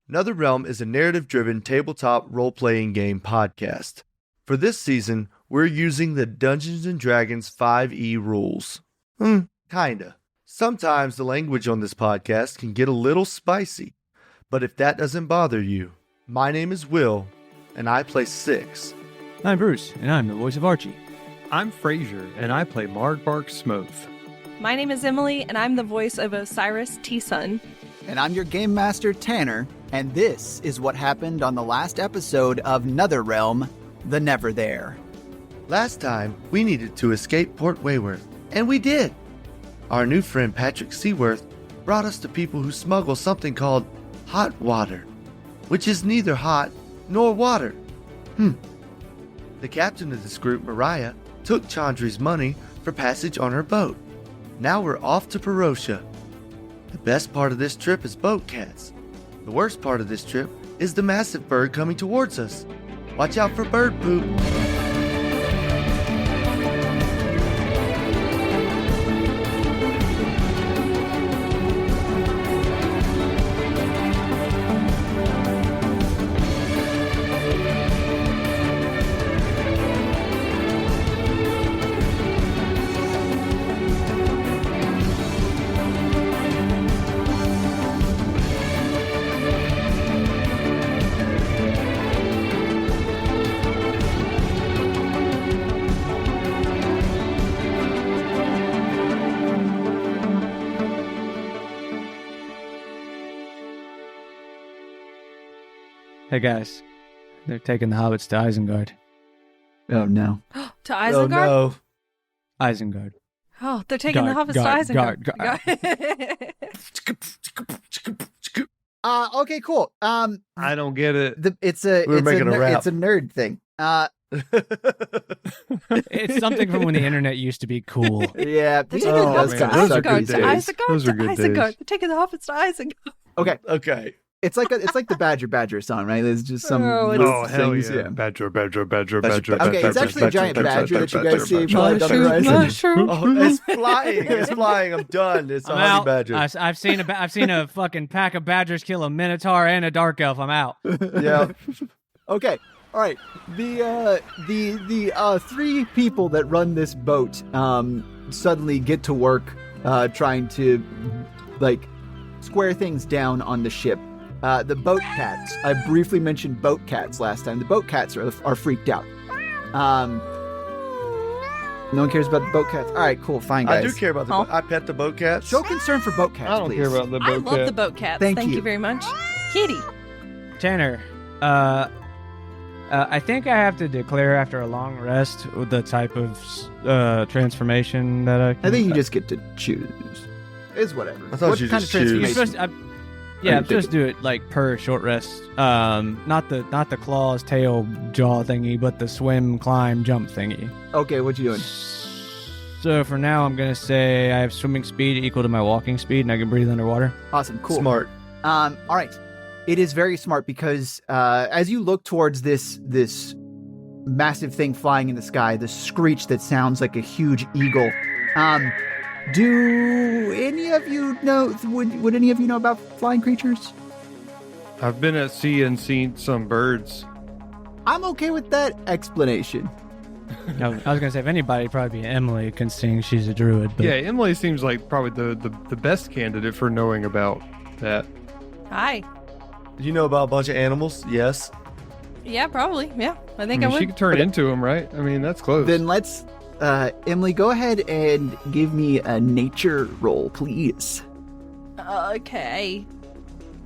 Neverthere is a narrative-driven tabletop role-playing game podcast. For this season, we're using the Dungeons & Dragons 5e rules. Kinda. Sometimes the language on this podcast can get a little spicy, but if that doesn't bother you, my name is Will, and I play Six. I'm Bruce, and I'm the voice of Archie. I'm Frazier, and I play Margbark Smooth. My name is Emily, and I'm the voice of Osiris T-Sun. And I'm your game master, Tanner, and this is what happened on the last episode of Netherrealm, the Neverthere. Last time, we needed to escape Port Wayworth, and we did. Our new friend Patrick Seaworth brought us to people who smuggle something called hot water, which is neither hot nor water. The captain of this group, Mariah, took Chandri's money for passage on her boat. Now we're off to Perosia. The best part of this trip is boat cats. The worst part of this trip is the massive bird coming towards us. Watch out for bird poop. Hey guys, they're taking the hobbits to Isengard. Oh, no. To Isengard? Oh no. Isengard. Oh, they're taking the hobbits to Isengard. Okay, cool. I don't get it. It's a nerd thing. It's something from when the internet used to be cool. Yeah. They're taking the hobbits to Isengard. Those are good days. They're taking the hobbits to Isengard. Okay. It's like the Badger song, right? There's just some Oh, hell things, yeah. Badger. Okay, it's actually a giant badger that you guys see probably down the horizon. Mushroom. Oh, it's flying. It's flying. I'm done. It's a I'm honey out. badger. I've seen a fucking pack of badgers kill a minotaur and a dark elf. I'm out. Yeah. Okay. All right. The three people that run this boat suddenly get to work trying to square things down on the ship. The boat cats. I briefly mentioned boat cats last time. The boat cats are freaked out. No one cares about the boat cats. All right, cool, fine, guys. I do care about the boat. I pet the boat cats. Show concern for boat cats, I don't please. care about the boat I love the boat cats. Thank you you. very much. Kitty. Tanner, I think I have to declare after a long rest the type of transformation that I can... I think you just get to choose. It's whatever. I thought what you kind just of choose. transformation? I'm supposed to do it per short rest. Not the claws, tail, jaw thingy, but the swim, climb, jump thingy. Okay, what you doing? So for now, I'm gonna say I have swimming speed equal to my walking speed, and I can breathe underwater. Awesome, cool. Smart. All right. It is very smart because as you look towards this massive thing flying in the sky, the screech that sounds like a huge eagle. Do any of you know? Would any of you know about flying creatures? I've been at sea and seen some birds. I'm okay with that explanation. I was gonna say if anybody, it'd probably be Emily, considering she's a druid. But... Yeah, Emily seems like probably the best candidate for knowing about that. Hi. Do you know about a bunch of animals? Yes. Yeah, probably. Yeah, I think I She would. could turn into him, right? I mean, that's close. Then let's, Emily, go ahead and give me a nature roll, please. Okay.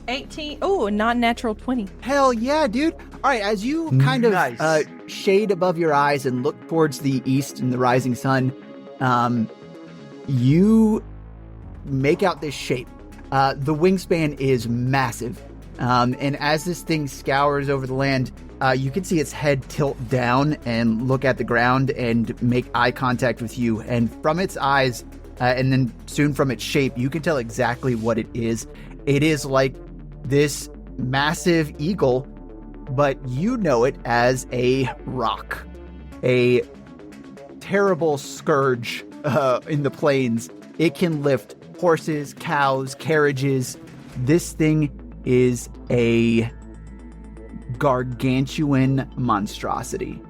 18. Oh, a non-natural 20. Hell yeah, dude. All right, as you kind of Nice. shade above your eyes and look towards the east and the rising sun, you make out this shape. The wingspan is massive. And as this thing scours over the land, you can see its head tilt down and look at the ground and make eye contact with you. And from its eyes, and then soon from its shape, you can tell exactly what it is. It is like this massive eagle, but you know it as a rock. A terrible scourge in the plains. It can lift horses, cows, carriages. This thing is a gargantuan monstrosity.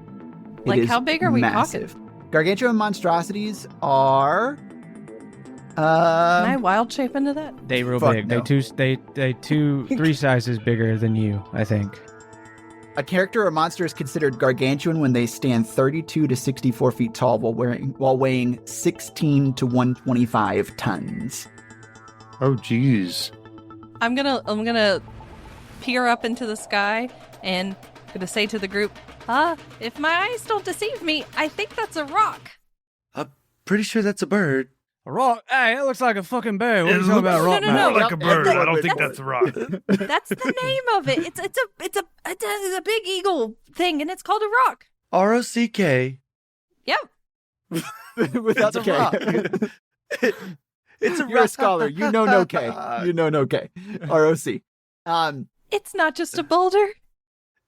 It Like, is how big are we massive. Gargantuan monstrosities are. Can I wild shape into that? They real Fuck big. no. They 3 sizes bigger than you, I think. A character or monster is considered gargantuan when they stand 32 to 64 feet tall while weighing 16 to 125 tons. Oh, jeez. I'm gonna peer up into the sky and gonna say to the group, if my eyes don't deceive me, I think that's a rock. I'm pretty sure that's a bird. A rock? Hey, that looks like a fucking bear. What are you talking about, rock? No, man? no. More like a bird. I don't think That's- that's a rock. That's the name of it. It's a big eagle thing, and it's called a rock. ROCK. Yep. Without It's a the K. rock. It's a You're rock. a scholar. You know no K. You know no K. ROC. It's not just a boulder.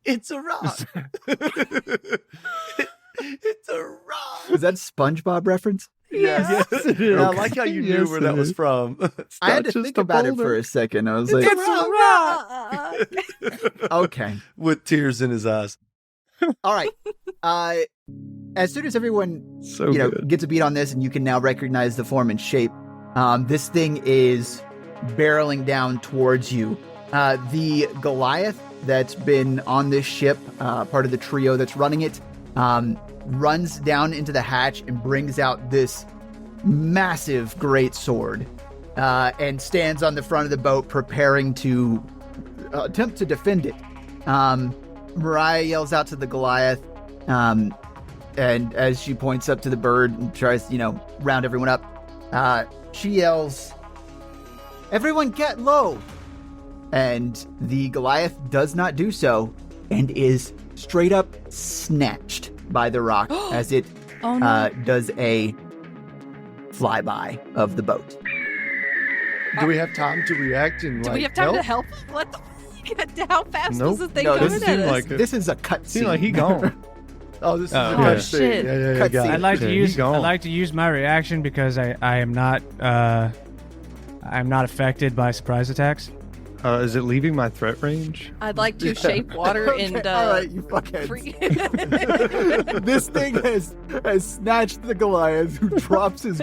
It's a rock. It's a rock. Was that SpongeBob reference? Yes. it is. I like how you knew Yes, where it that was is. from. I had to just think a about it boulder. for a second. I was like, It's a rock. okay. With tears in his eyes. All right. As soon as everyone So good. gets a beat on this and you can now recognize the form and shape, this thing is barreling down towards you. The Goliath that's been on this ship, part of the trio that's running it, runs down into the hatch and brings out this massive great sword and stands on the front of the boat preparing to attempt to defend it. Mariah yells out to the Goliath, and as she points up to the bird and tries, round everyone up, she yells, "Everyone get low!" And the Goliath does not do so and is straight up snatched by the rock as it Oh no. does a flyby of the boat. Do we have time to react and Do like we have time help? to help? What the? How fast Nope. was the thing No, coming this at seemed us? like it. This is a cut Seemed like he scene. gone. Oh, this is Oh, a okay. good Shit. thing. Yeah, Cut got scene. it. I'd like to Okay, use he's gone. I'd like to use my reaction because I am not I'm not affected by surprise attacks. Is it leaving my threat range? I'd like to shape water Okay, and all right, you fuckheads. free- This thing has snatched the Goliath, who drops his.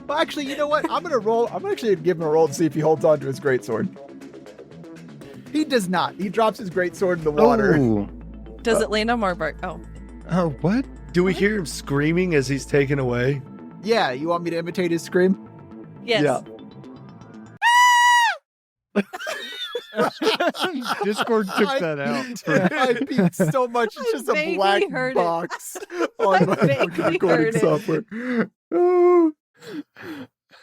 Well, actually, you know what? I'm gonna roll. I'm actually gonna give him a roll to see if he holds on to his greatsword. He does not. He drops his greatsword in the water. Oh, Does it land on Margbark? Oh. oh what? Do we hear him screaming as he's taken away? Yeah, you want me to imitate his scream? Yes. Yeah. Discord took that out. I peeked so much. It's just a vaguely black heard it. box on my vaguely recording heard it. software.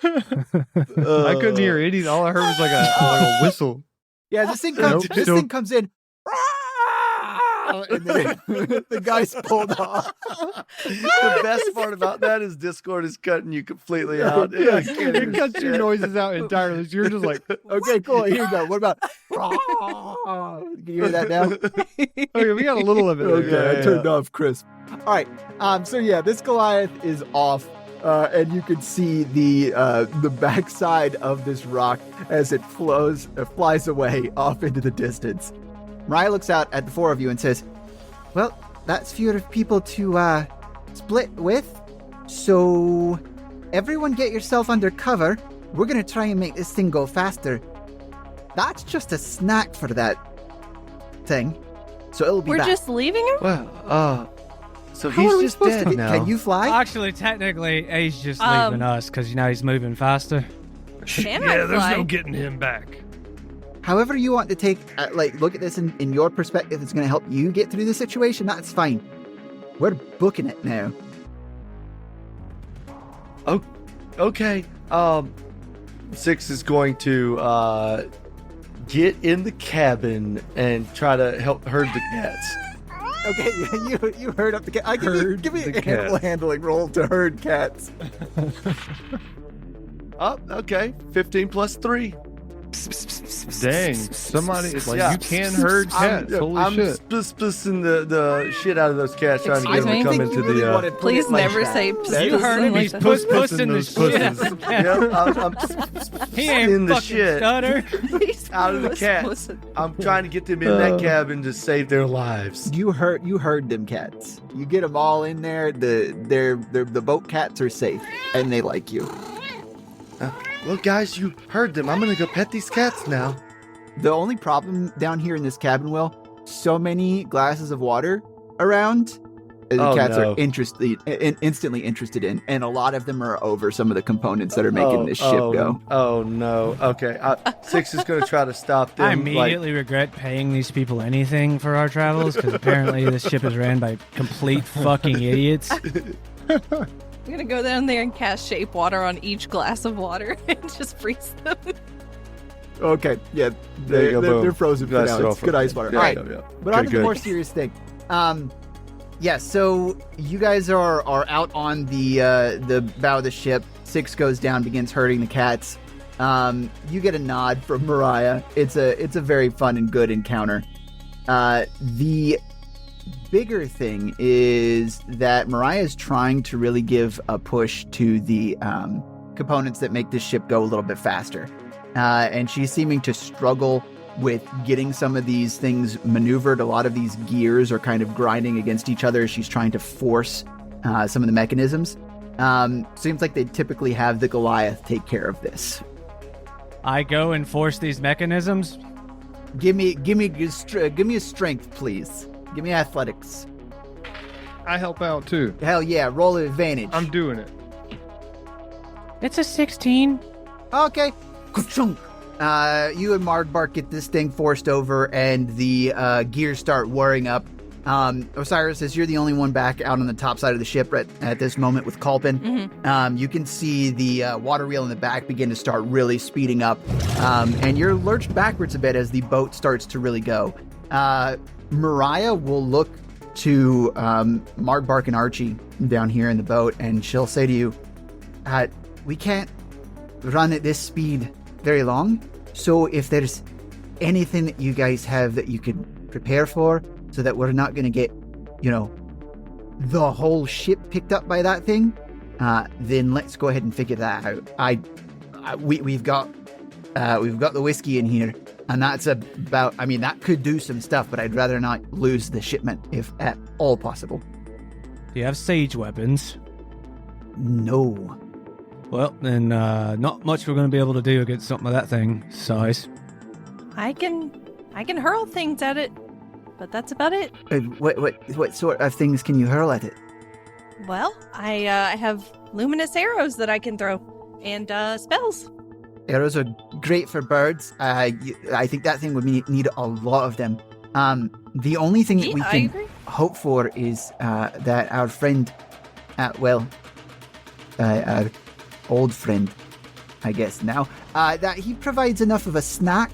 I couldn't hear anything. All I heard was like a whistle. Yeah, this thing comes. Nope, This still- thing comes in. And then the guy's pulled off. The best part about that is Discord is cutting you completely out. Yeah, I can't It cuts your understand. noises out entirely. So you're just like, Okay, cool. Here you go. What about? Can you hear that now? okay, we got a little of it. Okay, there. I turned off crisp. All right. So yeah, this Goliath is off, and you can see the backside of this rock as it flies away off into the distance. Mariah looks out at the four of you and says, "Well, that's fewer people to split with. So everyone get yourself under cover. We're gonna try and make this thing go faster. That's just a snack for that thing. So it'll be We're back." just leaving him? Well, so How he's are we just supposed dead to be? now. Can you fly? Actually, technically, he's just leaving us because he's moving faster. Can Yeah, I there's fly? no getting him back. However you want to take, look at this in your perspective, it's going to help you get through the situation. That's fine. We're booking it now. Okay. Six is going to get in the cabin and try to help herd the cats. Okay, you herd up the cat. Give me Herd a the animal cats. handling roll to herd cats. Oh, okay. 15 plus 3. Dang, somebody, like, Yeah. you can herd cats. Holy I'm shit. splissing the shit out of those cats trying to get them to come into the. Please never say You heard him. like He's that. pussing the those shit out pussies. of the cat. I'm He in ain't the fucking shit stutter. out of the cats. I'm trying to get them in that cabin to save their lives. You heard them cats. You get them all in there. The boat cats are safe and they like you. Well, guys, you heard them. I'm gonna go pet these cats now. The only problem down here in this cabin, Will, so many glasses of water around. The Oh, cats no. are instantly interested in, and a lot of them are over some of the components that are making this ship go. Oh no. Okay. Six is gonna try to stop them. I immediately regret paying these people anything for our travels because apparently this ship is ran by complete fucking idiots. I'm gonna go down there and cast shape water on each glass of water and just freeze them. Okay, yeah, There you go, boom. they're frozen for That's now. it It's off. good ice water. Yeah, All right, yeah. but on Good, to the more good. serious thing. Yeah, so you guys are out on the bow of the ship. Six goes down, begins herding the cats. You get a nod from Mariah. It's a very fun and good encounter. The bigger thing is that Mariah is trying to really give a push to the components that make this ship go a little bit faster. And she's seeming to struggle with getting some of these things maneuvered. A lot of these gears are kind of grinding against each other as she's trying to force some of the mechanisms. Seems like they typically have the Goliath take care of this. I go and force these mechanisms. Give me a strength, please. Give me athletics. I help out too. Hell yeah, roll an advantage. I'm doing it. It's a 16. Okay. Ka-chunk. You and Margbark get this thing forced over, and the gears start whirring up. Osiris says you're the only one back out on the top side of the ship at this moment with Culpin. Mm-hmm. You can see the water wheel in the back begin to start really speeding up, and you're lurched backwards a bit as the boat starts to really go. Mariah will look to Margbark and Archie down here in the boat, and she'll say to you, we can't run at this speed very long, so if there's anything that you guys have that you could prepare for so that we're not going to get, the whole ship picked up by that thing, then let's go ahead and figure that out. We've got the whiskey in here, and that's about, that could do some stuff, but I'd rather not lose the shipment if at all possible. Do you have siege weapons? No. Well, then not much we're going to be able to do against something of that thing size. I can hurl things at it, but that's about it. What sort of things can you hurl at it? Well, I have luminous arrows that I can throw, and spells. Arrows are great for birds. I think that thing would need a lot of them. The only thing that we I can agree. hope for is that our friend, our old friend, I guess now, that he provides enough of a snack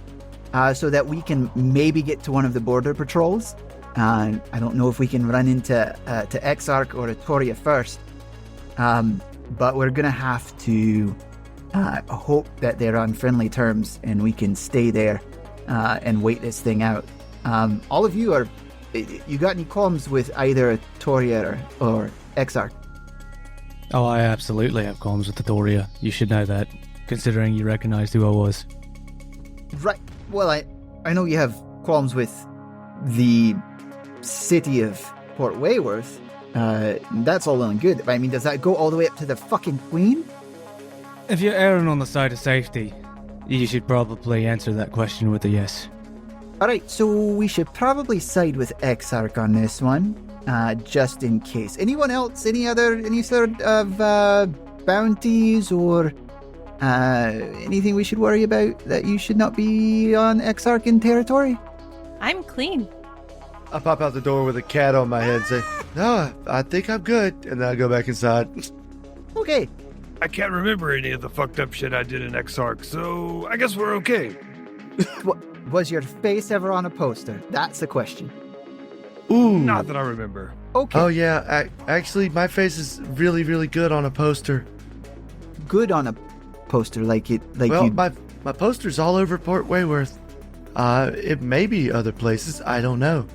so that we can maybe get to one of the border patrols. I don't know if we can run into to Exarch or Atoria first, but we're going to have to hope that they're on friendly terms and we can stay there and wait this thing out. All of you you got any qualms with either Atoria or Exarch? Oh, I absolutely have qualms with the Thoria. You should know that, considering you recognized who I was. Right. Well, I know you have qualms with the city of Port Wayworth. That's all well and good. But does that go all the way up to the fucking Queen? If you're erring on the side of safety, you should probably answer that question with a yes. All right, so we should probably side with Exarch on this one, just in case. Anyone else? Any sort of bounties or anything we should worry about that you should not be on Exarchan territory? I'm clean. I pop out the door with a cat on my head and say, no, I think I'm good. And then I go back inside. Okay. I can't remember any of the fucked up shit I did in Exarch, so I guess we're okay. Was your face ever on a poster? That's the question. Ooh. Not that I remember. Okay. Oh, yeah. Actually, my face is really, really good on a poster. Good on a poster, like Well, you. My poster's all over Port Wayworth. It may be other places. I don't know.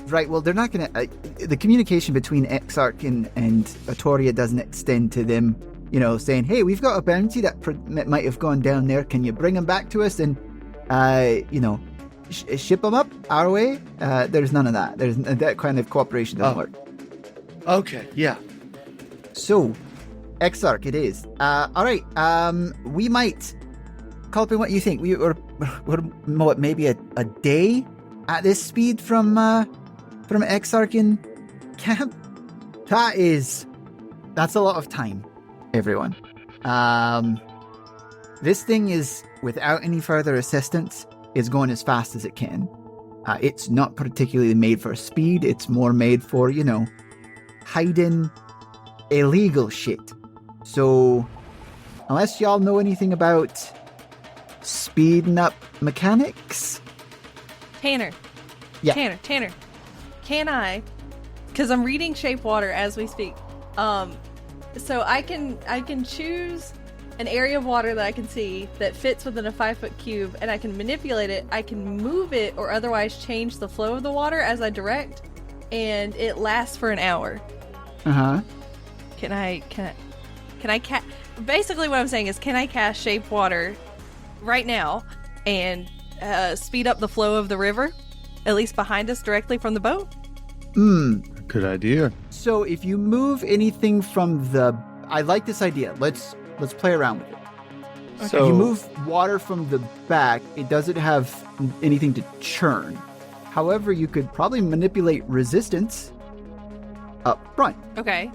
Right, well, they're not going to... the communication between Exarch and Atoria doesn't extend to them, saying, hey, we've got a bounty that might have gone down there. Can you bring them back to us and, ship them up our way? There's none of that. There's that kind of cooperation doesn't work. Okay, yeah. So, Exarch it is. All right, we might... Culpin, what do you think? We're what, maybe a day at this speed from Exarch camp? That's a lot of time, everyone. This thing is, without any further assistance, is going as fast as it can. It's not particularly made for speed. It's more made for, hiding illegal shit. So, unless y'all know anything about speeding up mechanics? Tanner. Yeah. Tanner. Can I, because I'm reading Shape Water as we speak, so I can choose an area of water that I can see that fits within a 5-foot cube, and I can manipulate it. I can move it or otherwise change the flow of the water as I direct, and it lasts for an hour. Uh-huh. Can I basically what I'm saying is, can I cast Shape Water right now and speed up the flow of the river, at least behind us directly from the boat? Good idea. So if you move anything from I like this idea. Let's play around with it. So if you move water from the back, it doesn't have anything to churn. However, you could probably manipulate resistance up front. Okay.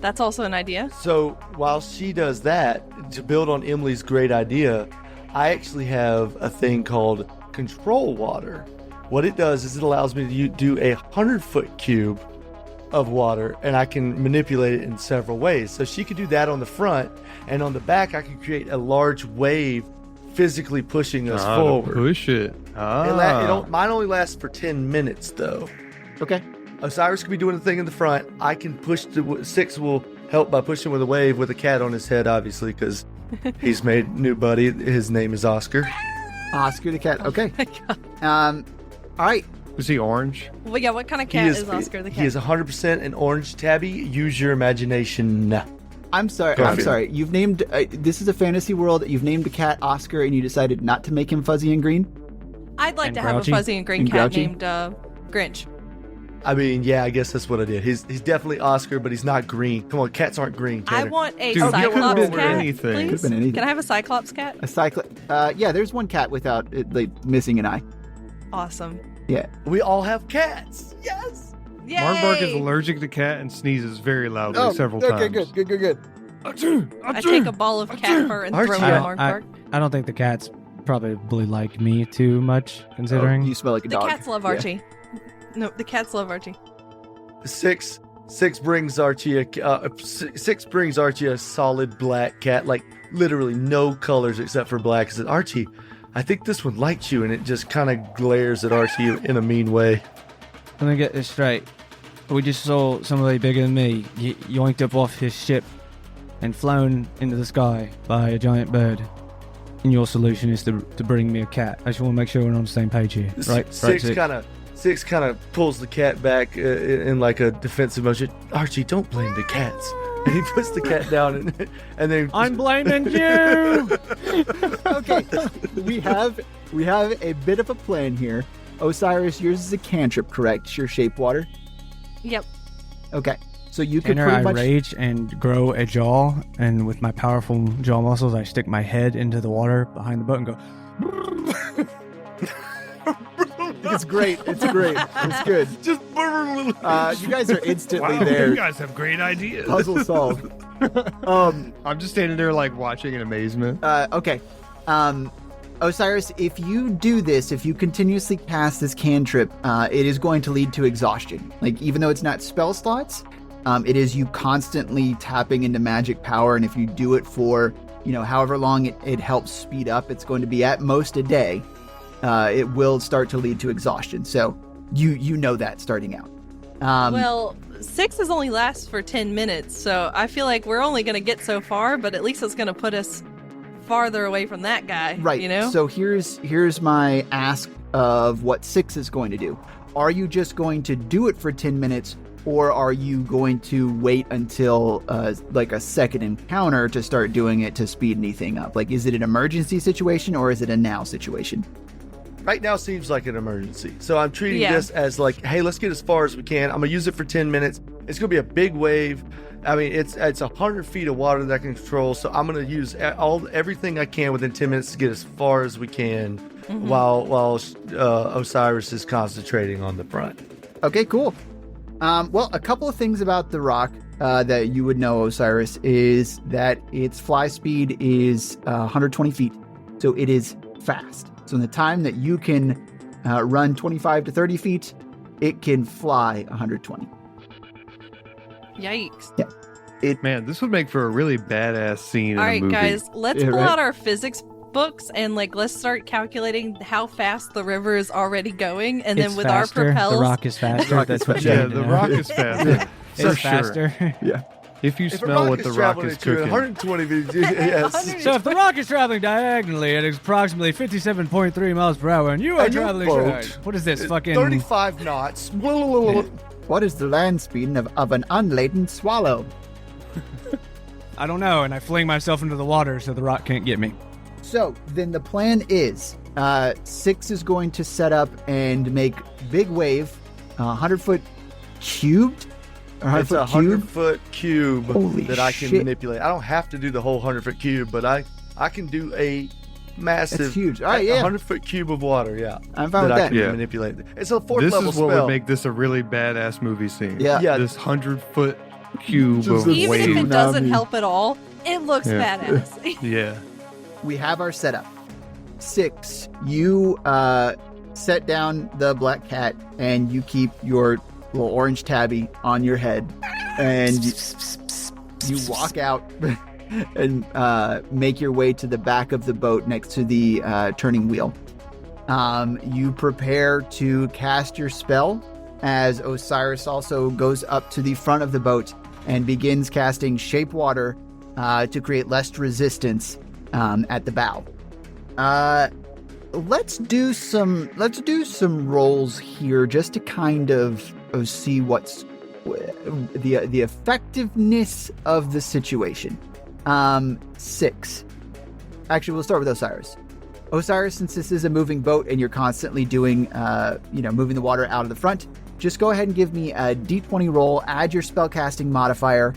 That's also an idea. So while she does that, to build on Emily's great idea, I actually have a thing called Control Water. What it does is it allows me to do a 100-foot cube of water, and I can manipulate it in several ways. So she could do that on the front, and on the back I can create a large wave physically pushing us forward. Push it. Mine only lasts for 10 minutes, though. Okay. Osiris could be doing the thing in the front. I can push Six will help by pushing with a wave with a cat on his head, obviously, because he's made new buddy. His name is Oscar. Oscar the cat. Okay. Oh my God. All right. Was he orange? Well, yeah, what kind of cat is Oscar the cat? He is 100% an orange tabby. Use your imagination. I'm sorry. You've named... this is a fantasy world. You've named a cat Oscar, and you decided not to make him fuzzy and green? I'd like And to have grouchy? a fuzzy and green And cat grouchy? named Grinch. I mean, yeah, I guess that's what I did. He's definitely Oscar, but he's not green. Come on, cats aren't green, I Tanner. want a Dude, you could've Cyclops been cat, anything. please. Could've been anything. Can I have a Cyclops cat? A cyclops... yeah, there's one cat without missing an eye. Awesome. Yeah. We all have cats. Yes. Yay! Margbark is allergic to cat and sneezes very loudly several times. Good. I take a ball of cat fur and throw it Archie. at I Margbark. don't think the cats probably like me too much, considering. You smell like a The dog. cats love Yeah. Archie. No, the cats love Archie. Six brings Archie a solid black cat, like literally no colors except for black. Says, Archie, I think this one likes you, and it just kind of glares at Archie in a mean way. Let me get this straight. We just saw somebody bigger than me yoinked up off his ship and flown into the sky by a giant bird. And your solution is to bring me a cat. I just want to make sure we're on the same page here. Right? Six kind of pulls the cat back in like a defensive motion. Archie, don't blame the cats. And he puts the cat down, and then I'm blaming you! Okay, we have a bit of a plan here. Osiris, yours is a cantrip, correct? It's your shape water. Yep. Okay, so you could Tanner, pretty I much... rage and grow a jaw, and with my powerful jaw muscles, I stick my head into the water behind the boat and go. It's great. It's great. It's good. just You guys are instantly Wow, there. you guys have great ideas. Puzzle solved. I'm just standing there like watching in amazement. Okay. Osiris, if you do this, if you continuously cast this cantrip, it is going to lead to exhaustion. Like, even though it's not spell slots, it is you constantly tapping into magic power, and if you do it for, however long it helps speed up, it's going to be at most a day. It will start to lead to exhaustion. So you know that starting out. Well, 6 is only lasts for 10 minutes, so I feel like we're only going to get so far, but at least it's going to put us farther away from that guy. Right. You know? So here's my ask of what 6 is going to do. Are you just going to do it for 10 minutes, or are you going to wait until like a second encounter to start doing it to speed anything up? Like, is it an emergency situation or is it a now situation? Right now seems like an emergency. So I'm treating this as like, hey, let's get as far as we can. I'm going to use it for 10 minutes. It's going to be a big wave. I mean, it's 100 feet of water that I can control. So I'm going to use everything I can within 10 minutes to get as far as we can while Osiris is concentrating on the front. Okay, cool. Well, a couple of things about the rock that you would know, Osiris, is that its fly speed is 120 feet. So it is fast. So in the time that you can run 25 to 30 feet, it can fly 120. Yikes. Yeah. Man, this would make for a really badass scene All in a right, movie. guys, let's pull out our physics books and let's start calculating how fast the river is already going, and It's then with faster. our propels. The rock is faster. That's what you Yeah, need to the know. rock is faster. For It's faster. Yeah. If you If a smell what rock the is rock traveling is at you at cooking. 120 feet, yes. So if the rock is traveling diagonally at approximately 57.3 miles per hour, and you are And your traveling boat what is this fucking 35 knots. What is the land speed of an unladen swallow? I don't know, and I fling myself into the water so the rock can't get me. So then the plan is 6 is going to set up and make big wave, 100-foot cubed. Or It's a 100-foot cube Holy that I can shit. manipulate. I don't have to do the whole 100-foot cube, but I can do a massive, That's huge. All right, yeah. 100-foot cube of water. Yeah, I'm fine with I that. can Yeah. manipulate. It's a 4th This level is what spell. would make this a really badass movie scene. Yeah. Yeah. This 100-foot cube Just of a Even if wave. it doesn't Tsunami. help at all, it looks Yeah. badass. Yeah. We have our setup. 6, you set down the black cat and you keep your little orange tabby on your head, and you walk out and make your way to the back of the boat next to the turning wheel. You prepare to cast your spell as Osiris also goes up to the front of the boat and begins casting Shape Water to create less resistance at the bow. Let's do some rolls here just to kind of see what's the effectiveness of the situation. 6. Actually, we'll start with Osiris. Osiris, since this is a moving boat and you're constantly doing, moving the water out of the front, just go ahead and give me a d20 roll, add your spellcasting modifier.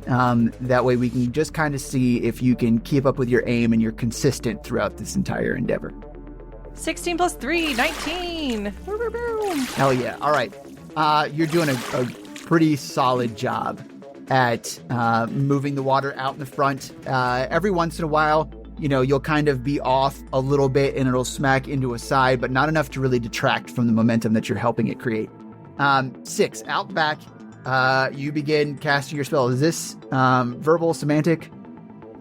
That way we can just kind of see if you can keep up with your aim and you're consistent throughout this entire endeavor. 16 plus 3, 19. Hell yeah. All right. You're doing a pretty solid job at moving the water out in the front. Every once in a while, you'll kind of be off a little bit and it'll smack into a side, but not enough to really detract from the momentum that you're helping it create. 6, out back, you begin casting your spell. Is this verbal, semantic?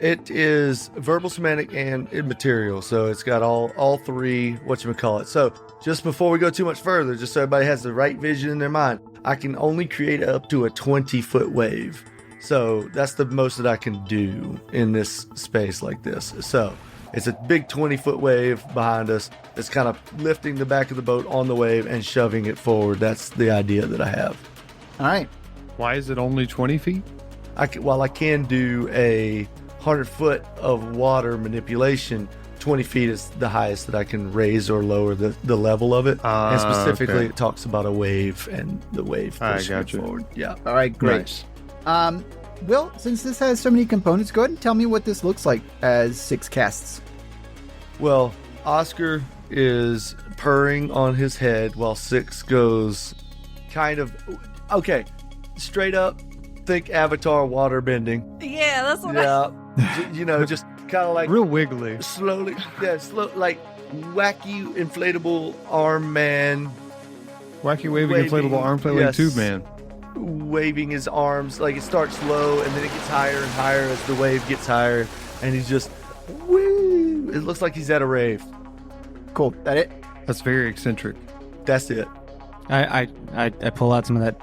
It is verbal, semantic, and immaterial. So it's got all three, whatchamacallit. So just before we go too much further, just so everybody has the right vision in their mind, I can only create up to a 20-foot wave. So that's the most that I can do in this space like this. So it's a big 20-foot wave behind us. It's kind of lifting the back of the boat on the wave and shoving it forward. That's the idea that I have. All right. Why is it only 20 feet? I can do a 100-foot of water manipulation. 20 feet is the highest that I can raise or lower the level of it. And specifically, okay. it talks about a wave and the wave I pushing it gotcha. forward. Yeah. All right, great. Nice. Will, since this has so many components, go ahead and tell me what this looks like as 6 casts. Well, Oscar is purring on his head while 6 goes kind of... Okay, straight up, think Avatar water bending. Yeah, that's what Yeah. Just kind of like... Real wiggly. Slowly, like wacky inflatable arm man Wacky waving Waving, inflatable arm flailing yes. tube man. waving his arms. Like it starts low and then it gets higher and higher as the wave gets higher, and he's just woo. It looks like he's at a rave. Cool. That it? That's very eccentric. That's it. I pull out some of that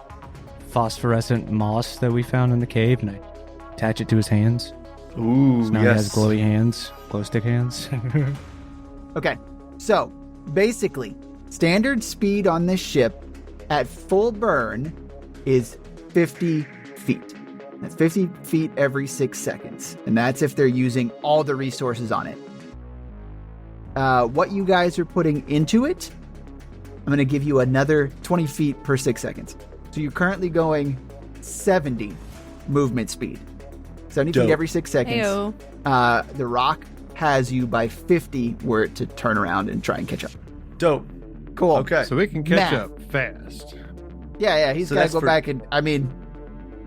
phosphorescent moss that we found in the cave and I attach it to his hands. Ooh, So now he has glowy hands, glow stick hands. Okay, so basically, standard speed on this ship at full burn is 50 feet. That's 50 feet every 6 seconds, and that's if they're using all the resources on it. What you guys are putting into it, I'm going to give you another 20 feet per 6 seconds. So you're currently going 70 movement speed. 70 feet every 6 seconds. Heyo. The rock has you by 50 were it to turn around and try and catch up. Dope. Cool. Okay. So we can catch Math. up fast. Yeah, he's So got to that's go for- back and, I mean,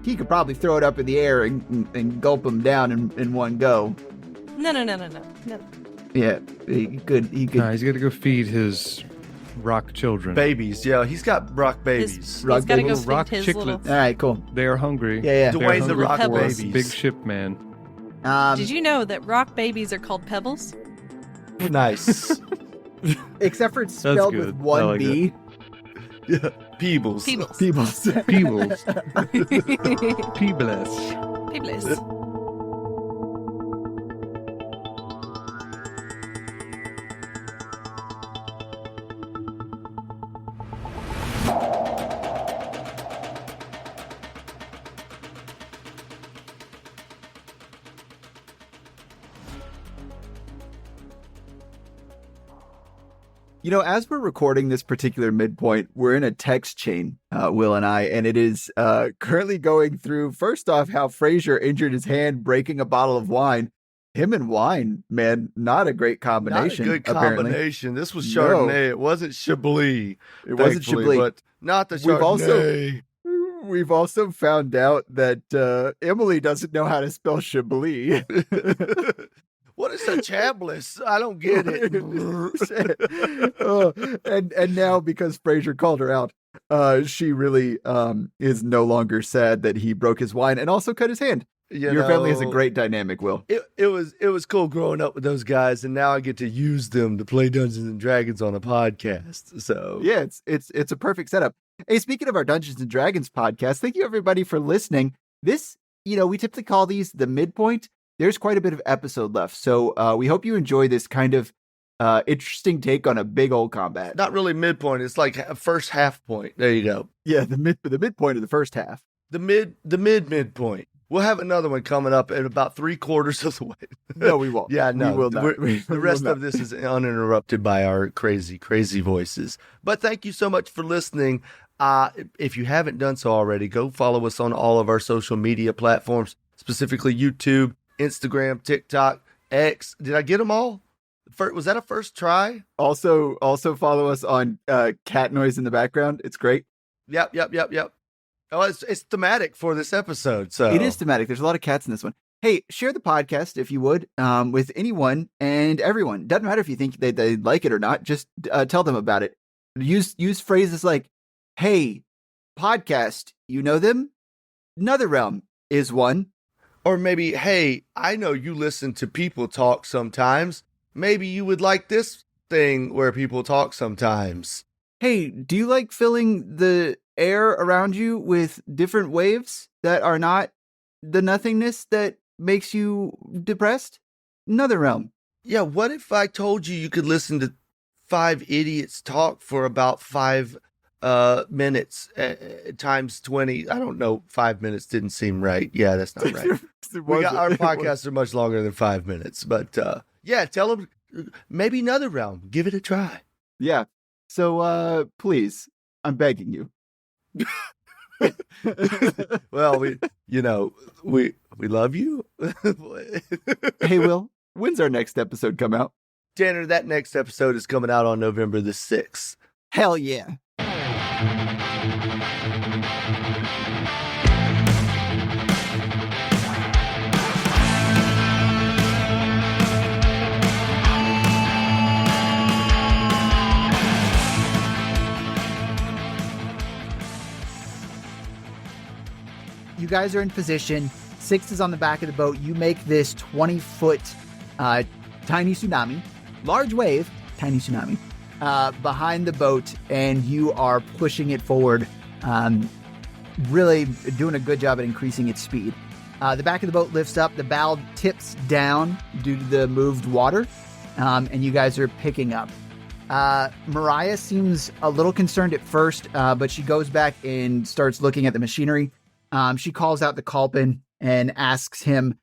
he could probably throw it up in the air and gulp him down in one go. No. Yeah, he could. Nah, he's got to go feed his rock children. Babies. Yeah, he's got rock babies. He's Rock got to go babies. feed Rock his chiclets. little... All right, cool. They are hungry. Yeah. They are Dwayne the hungry Rock for Pebbles. Babies. Big ship man. Did you know that rock babies are called pebbles? Nice. Except for it's That's spelled good. with one I like B. Yeah. Peebles. Peebles. Peebles. Peebles. Peebles. Peebles. You know, as we're recording this particular midpoint, we're in a text chain, Will and I, and it is currently going through, first off, how Frazier injured his hand breaking a bottle of wine. Him and wine, man, not a great combination. Not a good apparently. combination. This was No. Chardonnay. It wasn't Chablis. It wasn't thankfully, Chablis. but not the We've Chardonnay. We've also found out that Emily doesn't know how to spell Chablis. What is a Chablis? I don't get it. and now because Frazier called her out, she really is no longer sad that he broke his wine and also cut his hand. Your family has a great dynamic, Will. It was cool growing up with those guys, and now I get to use them to play Dungeons and Dragons on a podcast. So Yeah, it's a perfect setup. Hey, speaking of our Dungeons and Dragons podcast, thank you everybody for listening. This, we typically call these the midpoint. There's quite a bit of episode left, so we hope you enjoy this kind of interesting take on a big old combat. not really midpoint. It's like a first half point. There you go. Yeah, the midpoint of the first half. The midpoint. We'll have another one coming up at about 3/4 of the way. No, we won't. Yeah, no. we will not. The rest of this is uninterrupted by our crazy, crazy voices. But thank you so much for listening. If you haven't done so already, go follow us on all of our social media platforms, specifically YouTube, Instagram, TikTok, X. Did I get them all? Was that a first try? Also follow us on cat noise in the background. It's great. Yep. Oh, it's thematic for this episode. So It is thematic. There's a lot of cats in this one. Hey, share the podcast if you would with anyone and everyone. Doesn't matter if you think they like it or not. Just tell them about it. Use phrases like, "Hey, podcast, you know them? Netherrealm is one." Or maybe, hey, I know you listen to people talk sometimes. Maybe you would like this thing where people talk sometimes. Hey, do you like filling the air around you with different waves that are not the nothingness that makes you depressed? Netherrealm. Yeah, what if I told you could listen to 5 idiots talk for about 5 minutes times 20? I don't know. 5 minutes didn't seem right. Yeah, that's not right. Our podcasts are much longer than 5 minutes. But yeah, tell them maybe Netherrealm. Give it a try. Yeah. So please, I'm begging you. Well, we love you. Hey, Will, when's our next episode come out? Tanner, that next episode is coming out on November the 6th. Hell yeah. You guys are in position. Six is on the back of the boat. You make this 20-foot tiny tsunami, large wave, tiny tsunami, behind the boat, and you are pushing it forward, really doing a good job at increasing its speed. The back of the boat lifts up. The bow tips down due to the moved water, and you guys are picking up. Mariah seems a little concerned at first, but she goes back and starts looking at the machinery. She calls out the Culpin and asks him,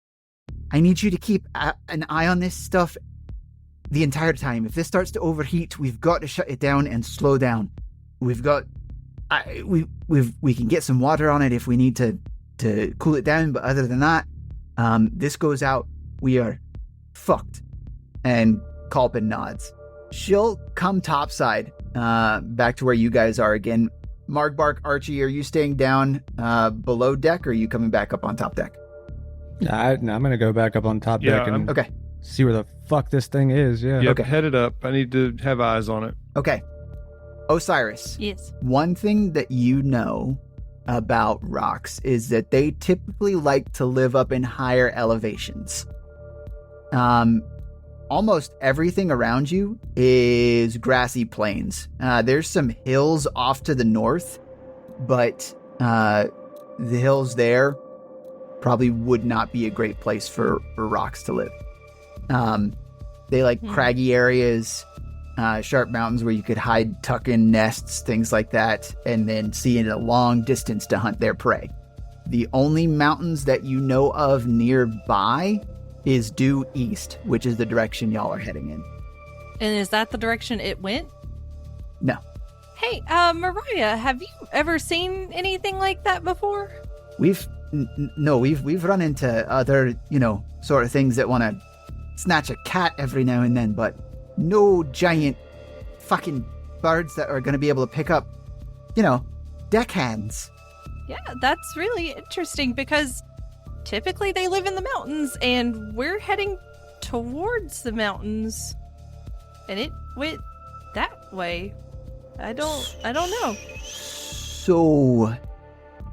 I need you to keep an eye on this stuff the entire time. If this starts to overheat, we've got to shut it down and slow down. We've got... we can get some water on it if we need to cool it down, but other than that, this goes out, we are fucked. And Culpin nods. She'll come topside, back to where you guys are again. Margbark, Archie, are you staying down below deck, or are you coming back up on top deck? I'm going to go back up on top deck and Okay. see where the fuck this thing is. Yeah. Yep, Okay. head it up. I need to have eyes on it. Okay. Osiris. Yes. One thing that you know about rocks is that they typically like to live up in higher elevations. Almost everything around you is grassy plains. There's some hills off to the north, but the hills there probably would not be a great place for rocks to live. They like craggy areas, sharp mountains where you could hide, tuck in nests, things like that, and then see in a long distance to hunt their prey. The only mountains that you know of nearby is due east, which is the direction y'all are heading in. And is that the direction it went? No. Hey, Mariah, have you ever seen anything like that before? We've run into other, sort of things that want to snatch a cat every now and then, but no giant fucking birds that are going to be able to pick up, deckhands. Yeah, that's really interesting because typically they live in the mountains and we're heading towards the mountains and it went that way. I don't know. So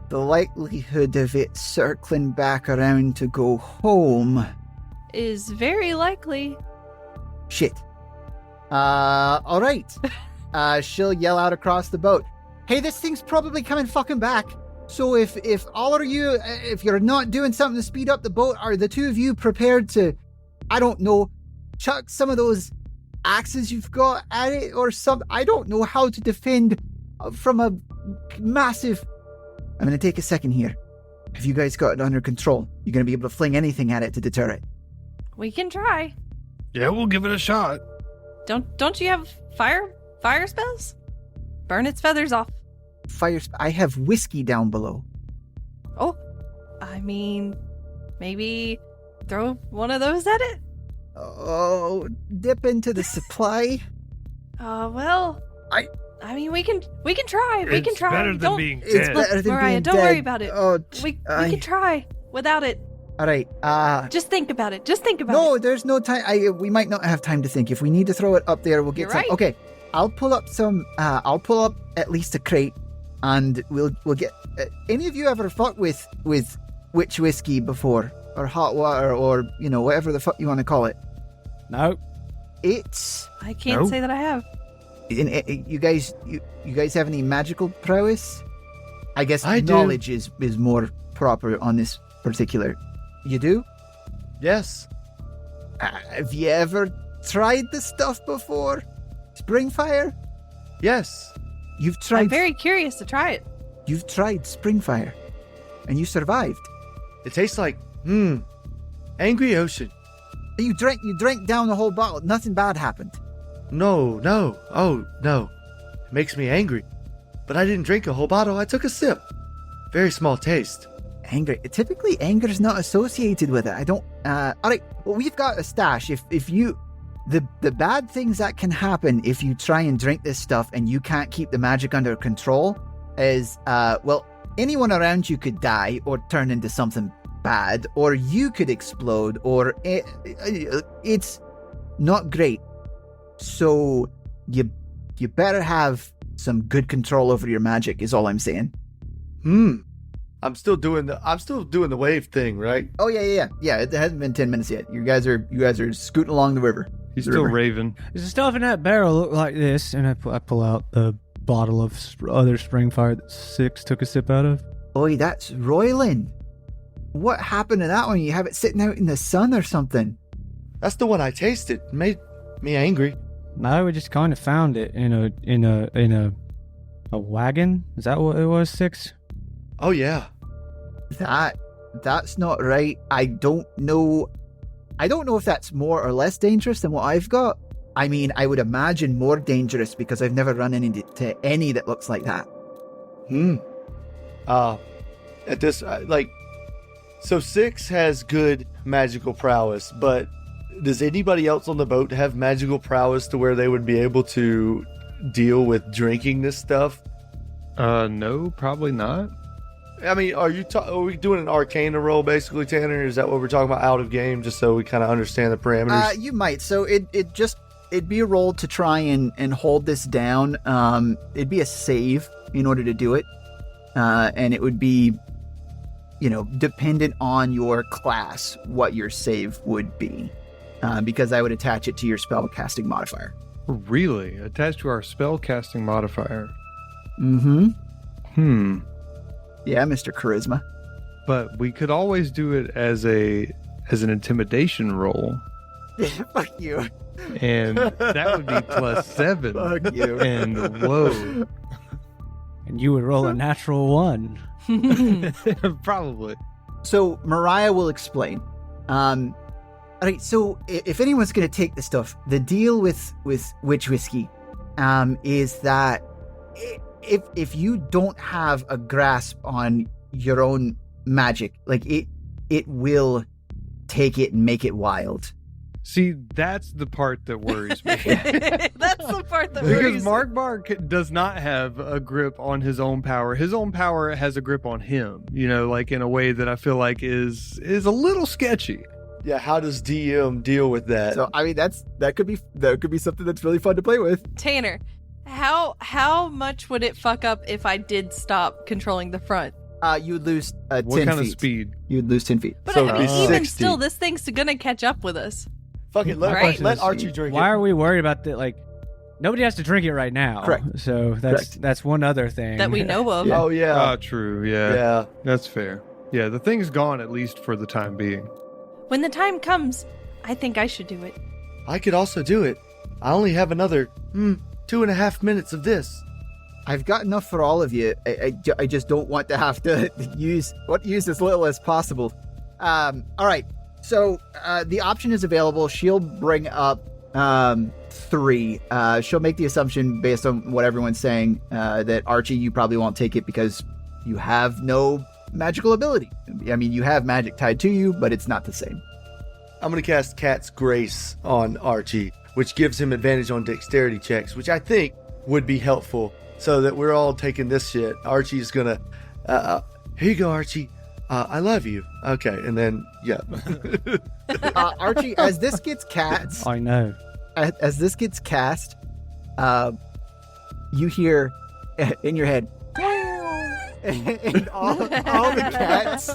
the likelihood of it circling back around to go home Is very likely. Shit. All right. She'll yell out across the boat. Hey, this thing's probably coming fucking back. So if all of you, if you're not doing something to speed up the boat, are the two of you prepared to, I don't know, chuck some of those axes you've got at it or something? I don't know how to defend from a massive... I'm going to take a second here. Have you guys got it under control? You're going to be able to fling anything at it to deter it. We can try. Yeah, we'll give it a shot. Don't you have fire spells? Burn its feathers off. I have whiskey down below. Oh, I mean, maybe throw one of those at it? Oh, dip into the supply. Well, I mean, we can try. We can It's try. better than Don't, being It's dead. better than Mariah, being don't dead. worry about it. Oh, we can try without it. All right. Just think about it. Just think about No, it. there's no time. We might not have time to think. If we need to throw it up there, we'll get You're some. right. Okay, I'll pull up some. I'll pull up at least a crate, and we'll get. Any of you ever fought with witch whiskey before, or hot water, or whatever the fuck you want to call it? No. It's. I can't say that I have. You guys have any magical prowess? I guess I do. knowledge is more proper on this particular. You do? Yes. Have you ever tried this stuff before? Springfire? Yes. You've I'm tried. very curious to try it. You've tried Springfire, and you survived. It tastes like, angry ocean. You drank down the whole bottle. Nothing bad happened. No. Oh, no. It makes me angry. But I didn't drink a whole bottle. I took a sip. Very small taste. Anger. Typically, anger is not associated with it. I don't. All right. Well, we've got a stash. If you, the bad things that can happen if you try and drink this stuff and you can't keep the magic under control is, anyone around you could die or turn into something bad, or you could explode, or it's not great. So you better have some good control over your magic. Is all I'm saying. I'm still doing the wave thing, right? Oh yeah. It hasn't been 10 minutes yet. You guys are scooting along the river. He's The still river. raving. Does the stuff in that barrel look like this? And I pull out the bottle of other Springfire that Six took a sip out of. Boy, that's roiling. What happened to that one? You have it sitting out in the sun or something? That's the one I tasted. Made me angry. No, we just kind of found it in a wagon. Is that what it was, Six? Oh yeah. That's not right. I don't know if that's more or less dangerous than what I've got. I mean, I would imagine more dangerous because I've never run into any that looks like that. At this, so Six has good magical prowess, but does anybody else on the boat have magical prowess to where they would be able to deal with drinking this stuff? No, probably not. I mean, are we doing an Arcana roll basically, Tanner? Is that what we're talking about out of game, just so we kind of understand the parameters? You might. So it'd be a roll to try and hold this down. It'd be a save in order to do it. And it would be, dependent on your class, what your save would be. Because I would attach it to your spell casting modifier. Really? Attached to our spell casting modifier? Mm-hmm. Yeah, Mr. Charisma. But we could always do it as an intimidation roll. Fuck you. And that would be +7. Fuck you. And whoa. And you would roll a natural 1. Probably. So Mariah will explain. All right, so if anyone's going to take the stuff, the deal with witch whiskey is that if you don't have a grasp on your own magic, like it will take it and make it wild. See, that's the part that worries me. That's the part that Because worries me. Margbark does not have a grip on his own power. His own power has a grip on him, like in a way that I feel like is a little sketchy. Yeah, how does DM deal with that? So I mean that could be something that's really fun to play with. Tanner, how much would it fuck up if I did stop controlling the front? You would lose 10 What kind feet. of speed? You would lose 10 feet. But So I it'd mean, be even 60. still, this thing's gonna catch up with us. Fuck it, Right. let Archie drink Why it. are we worried about that? Like, nobody has to drink it right now. Correct. So that's one other thing That we know of. Oh yeah. Oh, true. Yeah. Yeah. That's fair. Yeah, the thing's gone at least for the time being. When the time comes, I think I should do it. I could also do it. I only have another 2.5 minutes of this. I've got enough for all of you. I just don't want to have to use as little as possible. All right. So the option is available. She'll bring up 3. She'll make the assumption based on what everyone's saying that Archie, you probably won't take it because you have no magical ability. I mean, you have magic tied to you, but it's not the same. I'm going to cast Cat's Grace on Archie, which gives him advantage on dexterity checks, which I think would be helpful so that we're all taking this shit. Archie's going to, here you go, Archie. I love you. Okay. And then, yeah. Archie, as this gets cast, I know. as this gets cast, you hear in your head, and all the cats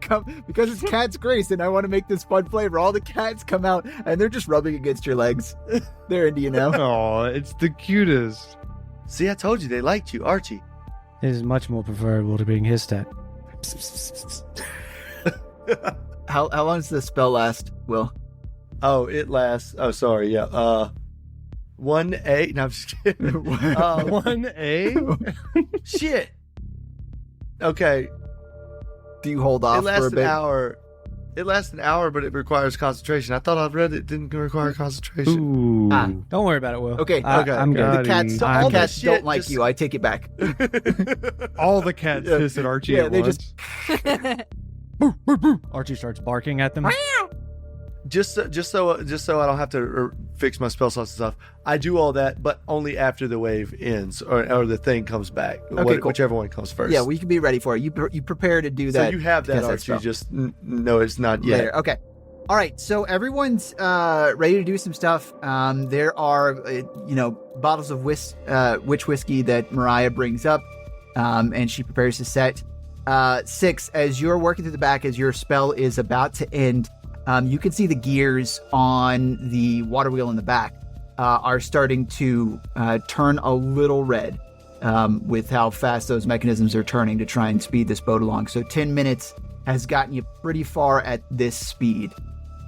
come, because it's Cat's Grace, and I want to make this fun flavor. All the cats come out, and they're just rubbing against your legs. They're into you now. Oh, it's the cutest. See, I told you they liked you, Archie. This is much more preferable to being his stat. How long does the spell last, Will? Oh, it lasts. Oh, sorry. Yeah. 1A. No, I'm just kidding. 1A? Shit. Okay. Do you hold off It lasts for a an bit? hour. It lasts an hour, but it requires concentration. I thought I read it didn't require concentration. Ooh. Don't worry about it, Will. Okay, okay. I'm good. Got The cats, it. all All that cats shit don't like just- you. I take it back. All the cats Yeah. hiss at Archie Yeah, at they once. Archie starts barking at them. Just so I don't have to fix my spell slots and stuff. I do all that, but only after the wave ends or the thing comes back. Okay, cool. Whichever one comes first. Yeah, we can be ready for it. You prepare to do So that. you have that, cast Archie. spell. Just no, it's not yet. Later. Okay. All right. So everyone's ready to do some stuff. There are, bottles of witch whiskey that Mariah brings up, and she prepares to set. 6, as you're working through the back, as your spell is about to end, you can see the gears on the water wheel in the back are starting to turn a little red with how fast those mechanisms are turning to try and speed this boat along. So 10 minutes has gotten you pretty far at this speed.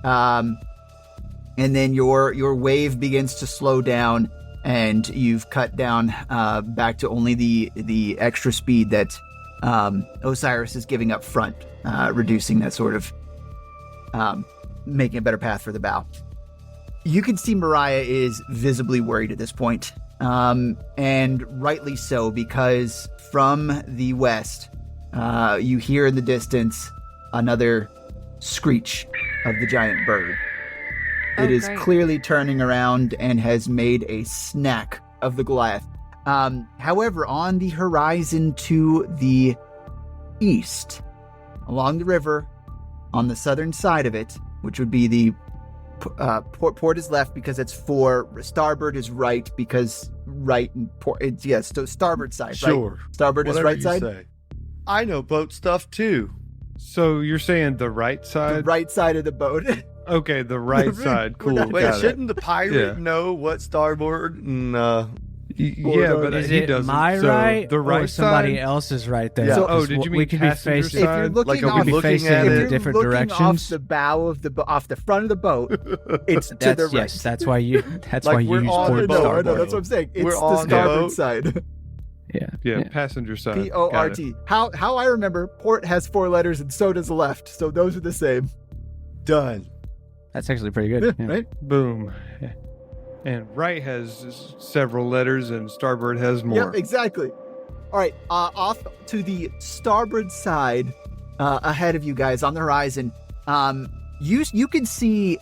And then your wave begins to slow down, and you've cut down back to only the extra speed that Osiris is giving up front, reducing that sort of making a better path for the bow. You can see Mariah is visibly worried at this point, and rightly so, because from the west, you hear in the distance another screech of the giant bird. It is great. clearly turning around and has made a snack of the Goliath. However, on the horizon to the east, along the river, on the southern side of it, which would be the port is left because it's 4. Starboard is right because right and port. It's yes, so starboard side. Sure. Right? Starboard Whatever is right you side. say. I know boat stuff too. So you're saying the right The side? right side of the boat. Okay, the right We're side. Cool. not- Wait, got it. shouldn't the pirate Yeah. know what starboard and Yeah, but Is he it doesn't. my So right the right or somebody side? else's right there? Yeah. So- Oh, did you mean we could be passenger facing? If side? you're looking like are off, we Could be looking facing at in if it? you're different looking directions. off the bow of off the front of the boat, it's to That's the right. yes. That's why you. That's Like why you we're use on port the I know, starboard. that's what I'm saying. It's We're the on the starboard boat. side. Yeah. Passenger side. Got it. P-O-R-T. How I remember, port has 4 letters and so does left. So those are the same. Done. That's actually pretty good. Yeah. Right? Boom. And right has several letters, and starboard has more. Yep, exactly. All right, off to the starboard side, ahead of you guys on the horizon. You can see.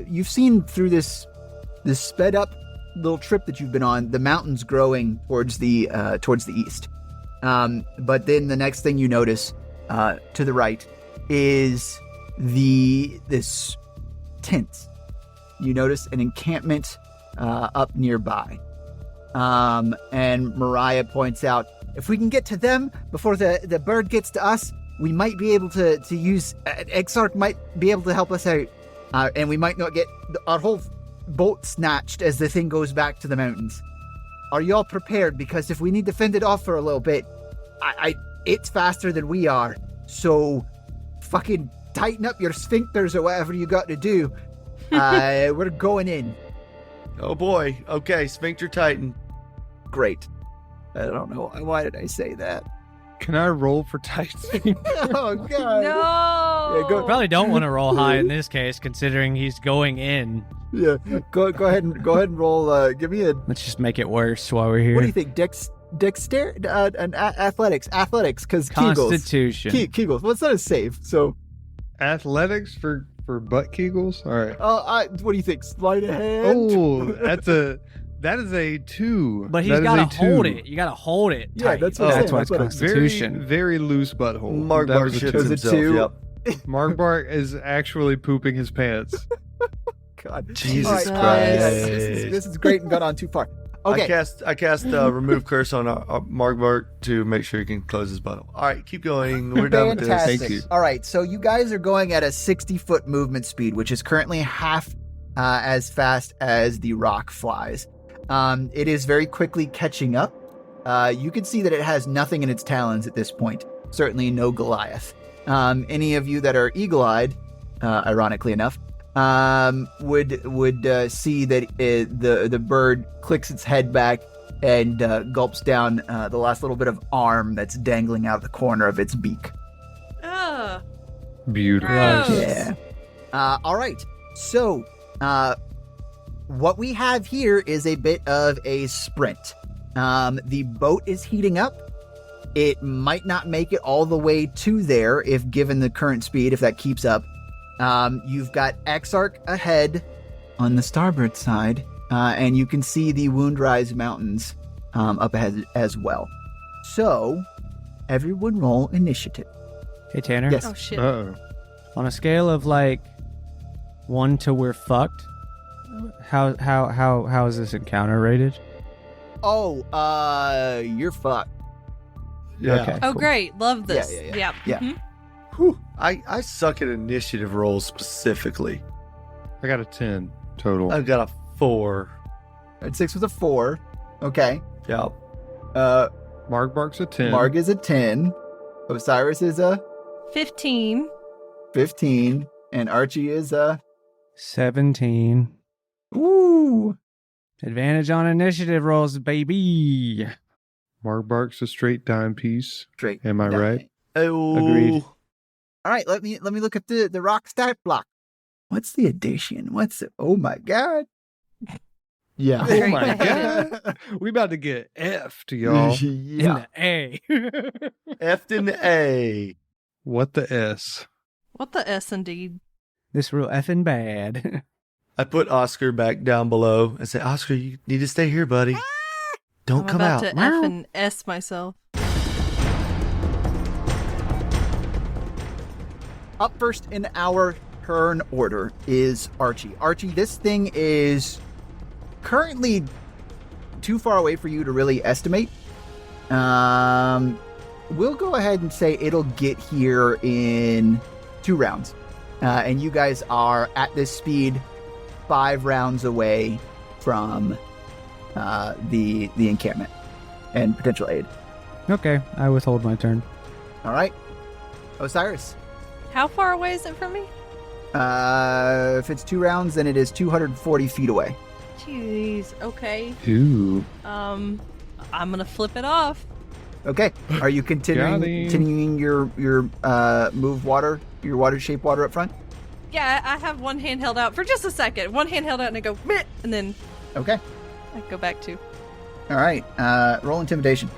You've seen through this sped up little trip that you've been on, the mountains growing towards the east. But then the next thing you notice to the right is this tent. You notice an encampment up nearby. And Mariah points out, if we can get to them before the bird gets to us, we might be able to use Exarch might be able to help us out, and we might not get our whole boat snatched as the thing goes back to the mountains. Are you all prepared? Because if we need to fend it off for a little bit, it's faster than we are. So fucking tighten up your sphincters or whatever you got to do. We're going in. Oh boy. Okay, sphincter tighten. Great. I don't know. Why did I say that? Can I roll for tight speed? Oh, God. No. Yeah, go- Probably don't want to roll high in this case, considering he's going in. Yeah. Go ahead and roll. Give me a. Let's just make it worse while we're here. What do you think? Dexterity? Athletics, because Kegels. Constitution. Kegels. Well, it's not a save, so. Athletics for butt kegels? All right. What do you think? Sleight of hand? Oh, that is a 2. But he's That is got a to 2. hold it. You got to hold it. Yeah, tight. that's what I'm That's saying. why it's That's what I'm- Constitution. Very, very loose butthole. Margbark That was a shits 2. Was it himself. 2? Yep. Margbark is actually pooping his pants. God. Jesus All right, Christ. this is great and gone on too far. Okay. I cast remove curse on Margbark to make sure he can close his butthole. All right, keep going. We're done with this. Fantastic. Thank you. All right, so you guys are going at a 60-foot movement speed, which is currently half as fast as the rock flies. It is very quickly catching up. You can see that it has nothing in its talons at this point. Certainly no Goliath. Any of you that are eagle-eyed, ironically enough, would see that the bird clicks its head back and gulps down the last little bit of arm that's dangling out of the corner of its beak. Ugh. Beautiful. Gross. Yeah. All right. So, what we have here is a bit of a sprint. The boat is heating up. It might not make it all the way to there if given the current speed, if that keeps up. You've got Exarch ahead on the starboard side, and you can see the Woundrise Mountains up ahead as well. So, everyone roll initiative. Hey, Tanner. Yes. Oh shit. Uh-oh. On a scale of like 1 to we're fucked, how is this encounter rated? Oh, you're fucked. Yeah. Okay. Oh cool. great. Love this. Yeah. Yep. Yeah. Mhm. Whew. I suck at initiative rolls specifically. I got a 10 total. I've got a 4. And 6 was a 4. Okay. Yep. Uh, Margbark's a 10. Marg is a 10. Osiris is a 15. 15. And Archie is 17. Ooh. Advantage on initiative rolls, baby. Margbark's a straight dime piece. Straight. Am I down. right? Oh. Agreed. All right, let me look at the rock stat block. What's the addition? What's it? Oh my god. Yeah. Oh my Straight god. We about to get F'd, y'all. Yeah. In the A. F in the A. What the S? What the S indeed? This real effing bad. I put Oscar back down below and said, Oscar, you need to stay here, buddy. Don't I'm come about out. to F and S myself. Up first in our turn order is Archie. Archie, this thing is currently too far away for you to really estimate. We'll go ahead and say it'll get here in 2 rounds. And you guys are at this speed 5 rounds away from the encampment and potential aid. Okay, I withhold my turn. All right. Osiris. How far away is it from me? If it's 2 rounds, then it is 240 feet away. Jeez. Okay. Ooh. I'm gonna flip it off. Okay. Are you continuing your move water, your water shape water up front? Yeah, I have one hand held out for just a second. One hand held out and I go, meh, and then Okay. I go back to. All right. Roll intimidation.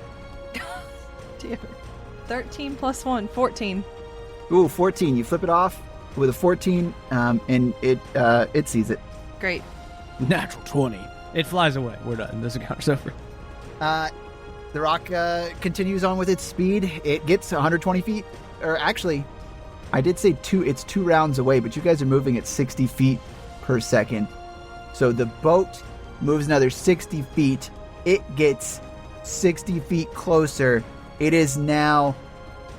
Damn it. 13 plus 1, 14. Ooh, 14. You flip it off with a 14, and it sees it. Great. Natural 20. It flies away. We're done. This encounter's over. The rock continues on with its speed. It gets 120 feet. Or actually, I did say it's 2 rounds away, but you guys are moving at 60 feet per second. So the boat moves another 60 feet. It gets 60 feet closer. It is now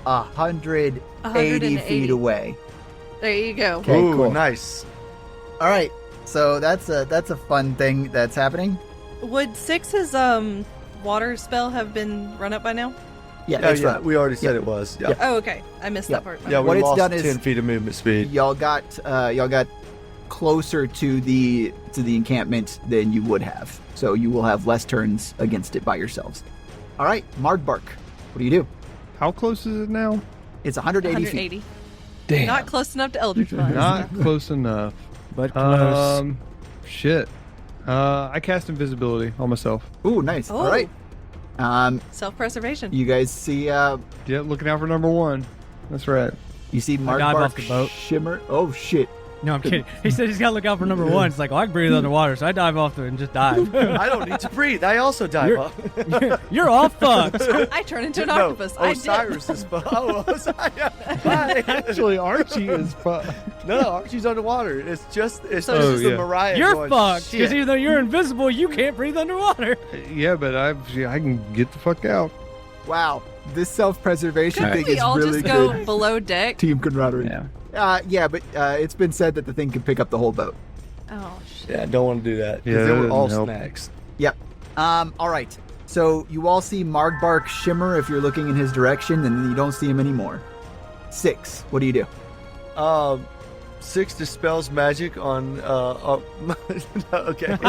180 feet away. There you go. Okay, Ooh, cool. nice. All right. So that's a fun thing that's happening. Would 6's water spell have been run up by now? Yeah, Oh, that's yeah, right. we already said it was. Yeah, Oh, okay. I missed Yeah. that part. yeah, What we it's lost done is- 10 feet of movement speed. Y'all got closer to the encampment than you would have. So you will have less turns against it by yourselves. All right, Margbark. What do you do? How close is it now? It's 180 feet. 180. Damn. Not close enough to Eldritch Blast. Not close enough. But close. Shit. I cast invisibility on myself. Ooh, nice. Oh. All right. Self-preservation. You guys see Yeah, looking out for number 1. That's right. you see I dive off Margbark the boat. shimmer. Oh shit. No, I'm kidding. He said he's got to look out for number 1. It's like, oh, I can breathe underwater, so I dive off there and just dive. I don't need to breathe. I also dive You're- off. You're all fucked. I turn into an No, octopus. I did. Osiris is fun. Oh, Osiris. Bye. Actually, Archie is fun. No, Archie's underwater. It's just So- the yeah. Mariah. You're going, fucked. "Shit." Because even though you're invisible, you can't breathe underwater. Yeah, but I can get the fuck out. Wow. This self-preservation Couldn't thing we is all really just go good. below deck? Team camaraderie. Yeah, but it's been said that the thing can pick up the whole boat. Oh, shit. Yeah, I don't want to do that. Yeah, Because they that were all doesn't help. snacks. Yep. All right. So you all see Margbark shimmer if you're looking in his direction, and then you don't see him anymore. 6. What do you do? 6 dispels magic on. No, okay. You're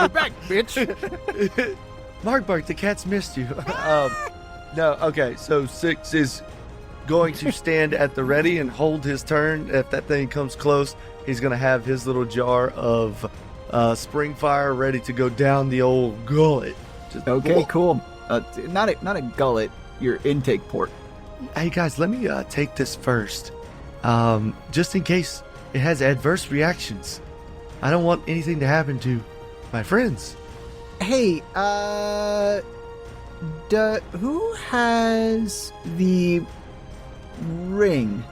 back, bitch. Margbark, the cat's missed you. No, okay. So 6 is going to stand at the ready and hold his turn. If that thing comes close, he's going to have his little jar of spring fire ready to go down the old gullet. Just Okay, whoa. cool. Not a gullet. Your intake port. Hey guys, let me take this first, just in case it has adverse reactions. I don't want anything to happen to my friends. Hey, who has the ring?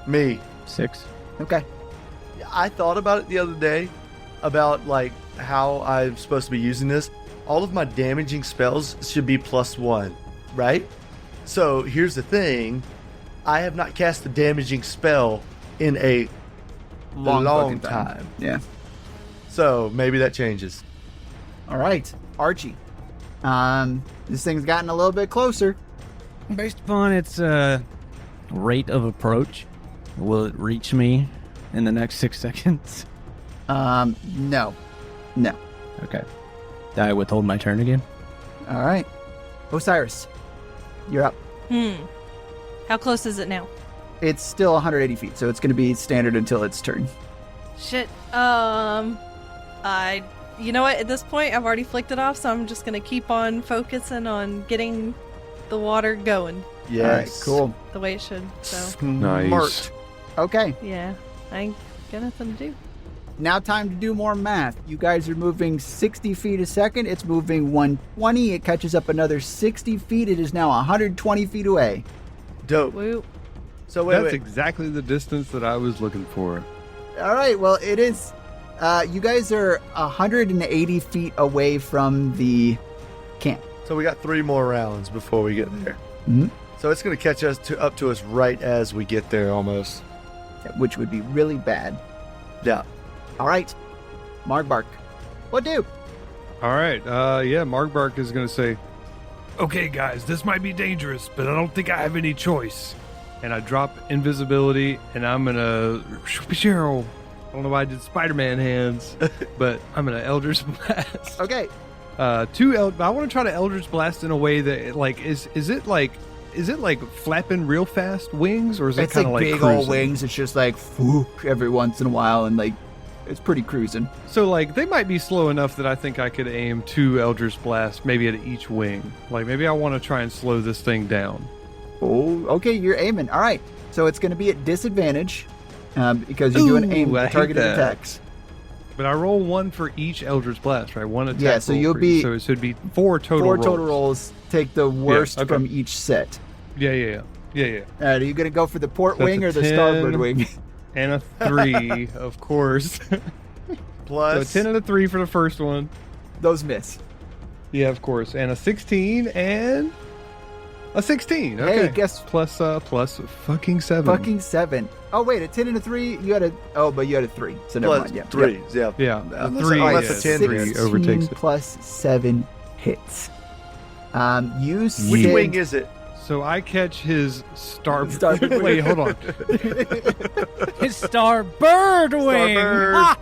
Me. 6. Okay. I thought about it the other day, about like how I'm supposed to be using this. All of my damaging spells should be +1, right? So here's the thing: I have not cast a damaging spell in a long fucking time. Yeah. So maybe that changes. All right, Archie. This thing's gotten a little bit closer. Based upon its rate of approach? Will it reach me in the next 6 seconds? No. Okay. I withhold my turn again. All right. Osiris, you're up. How close is it now? It's still 180 feet, so it's going to be standard until its turn. Shit. You know what? At this point, I've already flicked it off, so I'm just gonna keep on focusing on getting the water going All right, cool. the way it should. So, Nice. Okay, yeah, I ain't got nothing to do. now time to do more math. You guys are moving 60 feet a second. It's moving 120. It catches up another 60 feet. It is now 120 feet away. Dope. Woo. So That's exactly the distance that I was looking for. All right, well, it is. You guys are 180 feet away from the camp. So we got 3 more rounds before we get there. Mhm. So it's going to catch us up to us right as we get there almost. Which would be really bad. Yeah. All right, Margbark, what do? All right. Yeah, Margbark is going to say, Okay, guys, this might be dangerous, but I don't think I have any choice. and I drop invisibility, and I'm going to... I don't know why I did Spider-Man hands, but I'm going to Eldritch Blast. Okay, I want to try to Eldritch Blast in a way that, like, is it like flapping real fast wings, or is it it's kind like of like big cruising? old wings. It's just like whoop every once in a while, and like it's pretty cruising. So, like, they might be slow enough that I think I could aim 2 Eldritch Blasts, maybe at each wing. Like, maybe I want to try and slow this thing down. Oh, okay, you're aiming. All right, so it's going to be at disadvantage because you're doing aim I hate targeted that. attacks. But I roll 1 for each Eldritch Blast, right? 1 attack. Yeah, so roll you'll for be- each. So it should be 4 total Four rolls. total rolls. Take the worst okay. from each set. Yeah. All right, are you going to go for the port That's wing a or the 10. starboard wing? And a 3, of course. So Plus, 10 and a 3 for the first one. Those miss. Yeah, of course. And a 16 and a 16. Okay. Hey, guess plus fucking 7. fucking 7. Oh wait, a 10 and a 3. You had a but you had a 3. So never plus mind. Yeah, 3. Yeah. Yeah. Unless a 3 unless is- a 10 3 is- overtakes 16 it. plus 7 hits. You Which said- wing is it? So I catch his starboard. Starboard wing. Wait, hold on. His starboard wing. Starbird.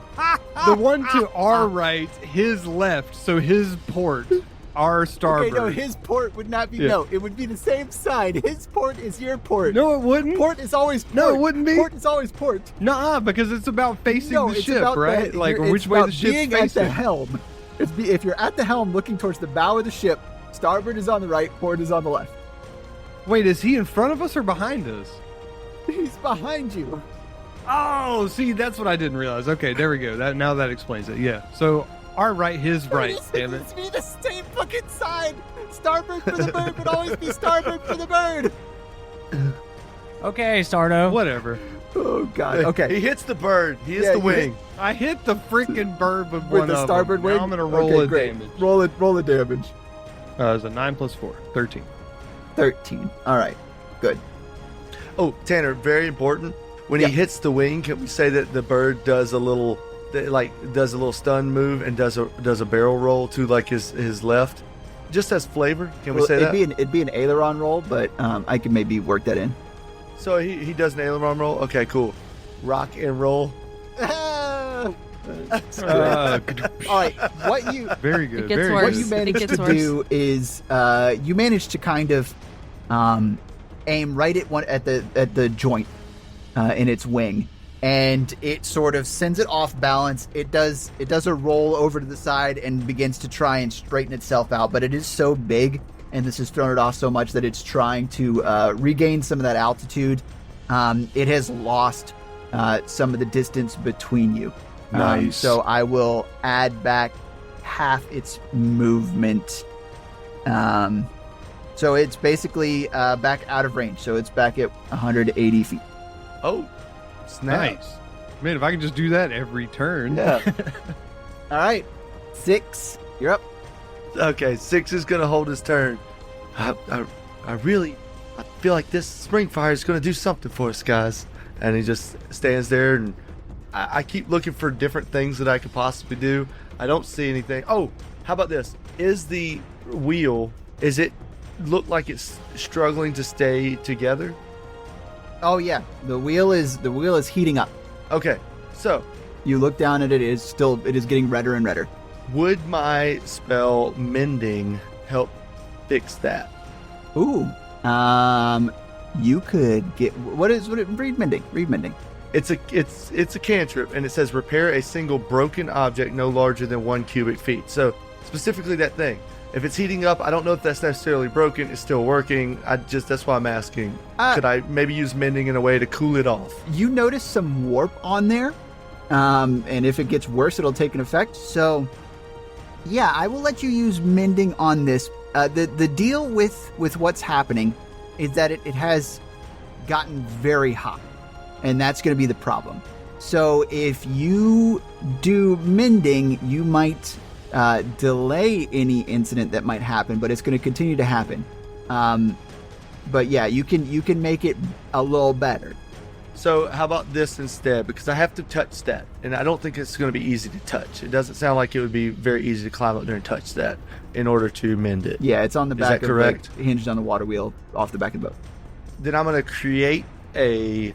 The one to our right, his left. So his port, our starboard. Okay, no, his port would not be. Yeah. No, it would be the same side. His port is your port. No, it wouldn't. Port is always port. No, it wouldn't be. Port is always port. Nuh-uh, because it's about facing No, the it's ship, about right? the, Like, it's which way about the ship's being at facing. the helm. If you're at the helm looking towards the bow of the ship, starboard is on the right, port is on the left. Wait, is he in front of us or behind us? He's behind you. Oh, see, that's what I didn't realize. Okay, there we go. Now that explains it. Yeah. So our right, his right. Damn it. It's be the same fucking side. Starboard for the bird would always be starboard for the bird. Okay, Sardo. Whatever. Oh god. He Okay. hits the bird. He hits Yeah, the you wing. I hit the freaking bird with With one the of starboard them. wing. Now I'm gonna roll okay, a great. damage. Roll the damage. It's a 9 plus 4, 13. 13. All right. Good. Oh, Tanner, very important. When Yeah. he hits the wing, can we say that the bird does a little stun move and does a barrel roll to like his left, just as flavor? Can we say that? It'd be an aileron roll, but I can maybe work that in. So he does an aileron roll. Okay, cool. Rock and roll. All Uh, right. What you very good. It gets very worse. what good. you It managed gets to worse. do is you managed to kind of aim right at the joint in its wing, and it sort of sends it off balance. It does a roll over to the side and begins to try and straighten itself out, but it is so big and this has thrown it off so much that it's trying to regain some of that altitude. It has lost some of the distance between you. Nice. So I will add back half its movement. So it's basically back out of range. So it's back at 180 feet. Oh, snap. Nice. Man, if I could just do that every turn. Yeah. All right. 6. You're up. Okay, 6 is gonna hold his turn. I feel like this spring fire is gonna do something for us, guys. And he just stands there, and I keep looking for different things that I could possibly do. I don't see anything. Oh, how about this? Is the wheel? Is it look like it's struggling to stay together? Oh yeah, the wheel is heating up. Okay, so You look down at it, it is getting redder and redder. would my spell mending help fix that? Ooh. You could get read mending. Read mending. It's a cantrip, and it says repair a single broken object no larger than 1 cubic feet. So specifically that thing. If it's heating up, I don't know if that's necessarily broken. It's still working. That's why I'm asking. Could I maybe use mending in a way to cool it off? You notice some warp on there, and if it gets worse, it'll take an effect. So, yeah, I will let you use mending on this. The deal with what's happening is that it has gotten very hot, and that's going to be the problem. So if you do mending, you might delay any incident that might happen, but it's going to continue to happen. But yeah, you can make it a little better. So how about this instead? Because I have to touch that, and I don't think it's going to be easy to touch. It doesn't sound like it would be very easy to climb up there and touch that in order to mend it. Yeah, it's on the Is back that correct? hinged on the water wheel off the back of the boat. Then I'm going to create I